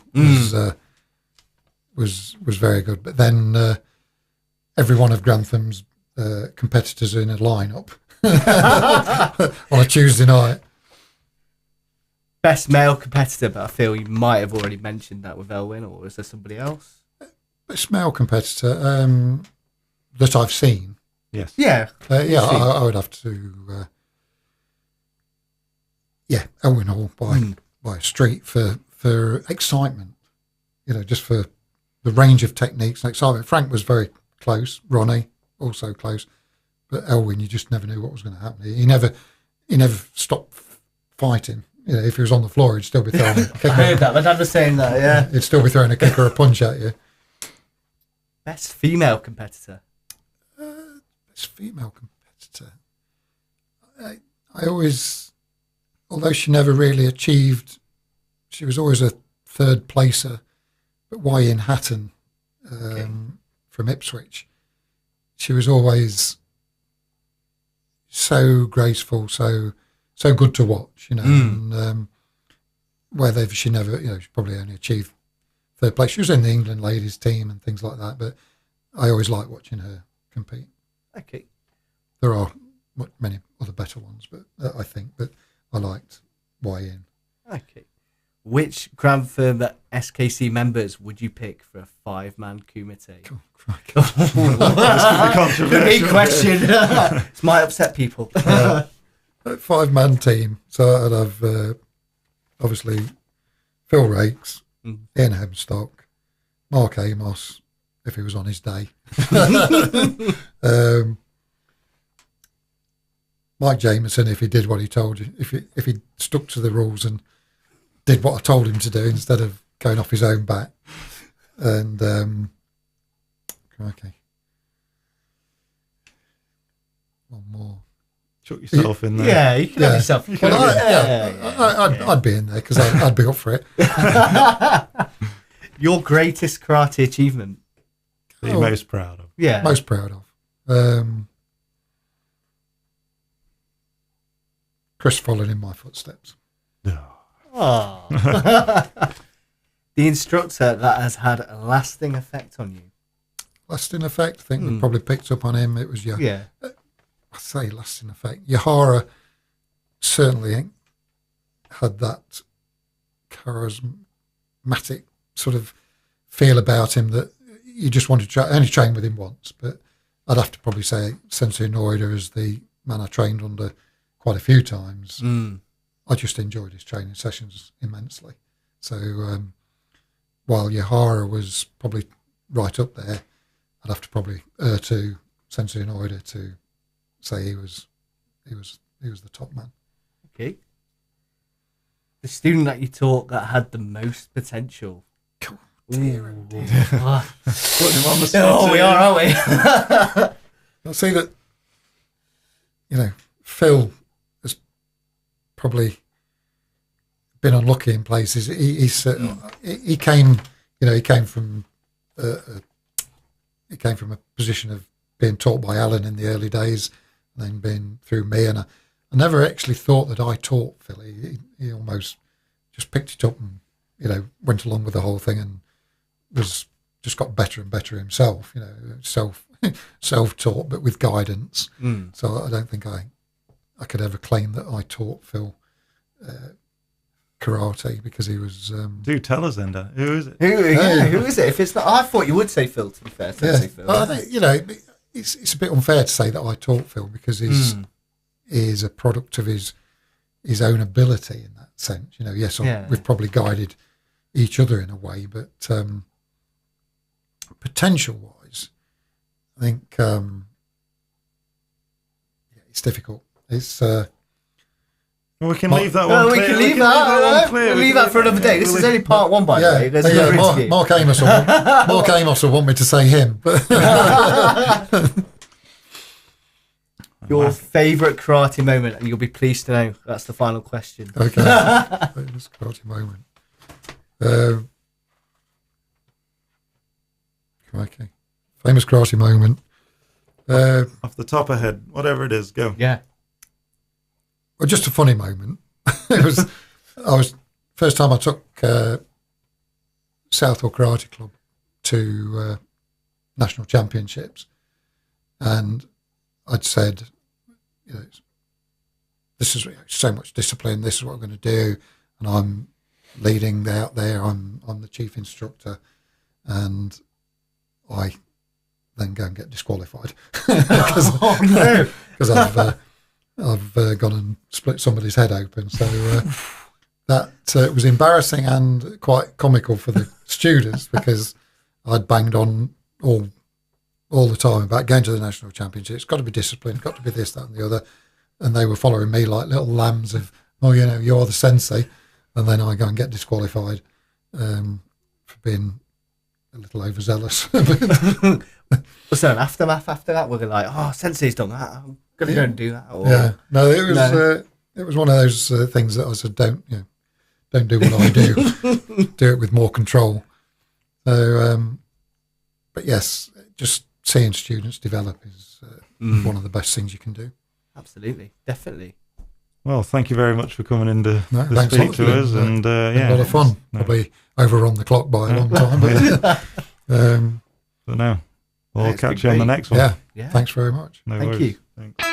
C: was very good. But then every one of Grantham's competitors in a lineup on a Tuesday night.
B: Best male competitor, but I feel you might have already mentioned that with Elwyn, or is there somebody else?
C: Best male competitor that I've seen.
A: Yes.
B: Yeah.
C: I would have to. Elwyn Hall by a street for excitement. Just for the range of techniques and excitement. Frank was very close. Ronnie also close, but Elwyn, you just never knew what was going to happen. He never stopped fighting. If he was on the floor, he'd still be throwing a kick.
B: I heard that. My dad was saying that. Yeah,
C: he'd still be throwing a kick or a punch at you.
B: Best female competitor?
C: Best female competitor. I always, although she never really achieved, she was always a third placer, but Wai-Yin Hatton from Ipswich, she was always so graceful, so good to watch, you know, and whether she never, you know, she probably only achieved third place. She was in the England ladies team and things like that, but I always like watching her compete.
B: Okay.
C: There are many other better ones, but I think, but I liked Wai-Yin.
B: Okay. Which Grand Firm SKC members would you pick for a 5-man kumite?
A: Controversial.
B: Big question. This might upset people.
C: 5-man team. So I'd have obviously Phil Rakes, Ian Hemstock, Mark Amos, if he was on his day. Mike Jameson, if he did what he told you, if he stuck to the rules and did what I told him to do instead of going off his own back. And okay, one more.
A: Chuck yourself in there.
B: Yeah, you can have yourself.
C: I'd be in there because I'd be up for it.
B: Your greatest karate achievement?
A: That you're most proud of?
C: Yeah, most proud of. Chris following in my footsteps.
B: Oh. The instructor that has had a lasting effect on you?
C: Lasting effect? I think we probably picked up on him. It was
B: Yeah.
C: I say lasting effect. Yahara certainly had that charismatic sort of feel about him that you just wanted to only train with him once. But I'd have to probably say Sensei Noida is the man I trained under quite a few times. I just enjoyed his training sessions immensely. So while Yahara was probably right up there, I'd have to probably err to Sensei Noida to say he was the top man.
B: Okay. The student that you taught that had the most potential.
C: Oh, dear.
A: Putting him on the spot.
B: Oh, we are, aren't we?
C: I see that, you know, Phil has probably been unlucky in places. He came, you know, he came from a position of being taught by Alan in the early days, and then being through me, and I never actually thought that I taught Phil. He almost just picked it up and, you know, went along with the whole thing and was just got better and better himself, you know, self-taught, but with guidance. So I don't think I could ever claim that I taught Phil karate, because he was...
A: Do tell us, then, who is it?
B: Who is it? If it's not, I thought you would say Phil, to be fair. Phil.
C: I think, you know, it's a bit unfair to say that I taught Phil, because he is a product of his own ability in that sense. You know, yes, we've probably guided each other in a way, but potential-wise, I think it's difficult. It's...
A: well, we can leave that one clear.
B: We can leave that one. We'll leave that for another day. This is only part one, by the way. There's another interview.
C: Mark Amos will want me to say him. But
B: your favourite karate moment, and you'll be pleased to know that's the final question.
C: Okay. Famous karate moment. Okay. Famous karate moment.
A: Off the top of head, whatever it is, go.
B: Yeah.
C: Well, just a funny moment. I was first time I took Southall Karate Club to national championships, and I'd said, you know, this is so much discipline. This is what I'm going to do, and I'm leading out there. I'm the chief instructor, and I then go and get disqualified because I've gone and split somebody's head open. So that was embarrassing and quite comical for the students, because I'd banged on all the time about going to the national championship. It's got to be disciplined, got to be this, that and the other. And they were following me like little lambs of, oh, you know, you're the sensei. And then I go and get disqualified for being a little overzealous.
B: Was there an aftermath after that? We're like, oh, Sensei's done that. I'm gonna go and do that. Or,
C: no, it was it was one of those things that I said, don't do what I do, do it with more control. So, but yes, just seeing students develop is one of the best things you can do.
B: Absolutely, definitely.
A: Well, thank you very much for coming in to speak to us, and
C: a lot of fun. Probably overrun the clock by a long time, but
A: no, we'll catch you on the next one.
C: Yeah. Thanks very much.
B: Thank you.
A: Thanks.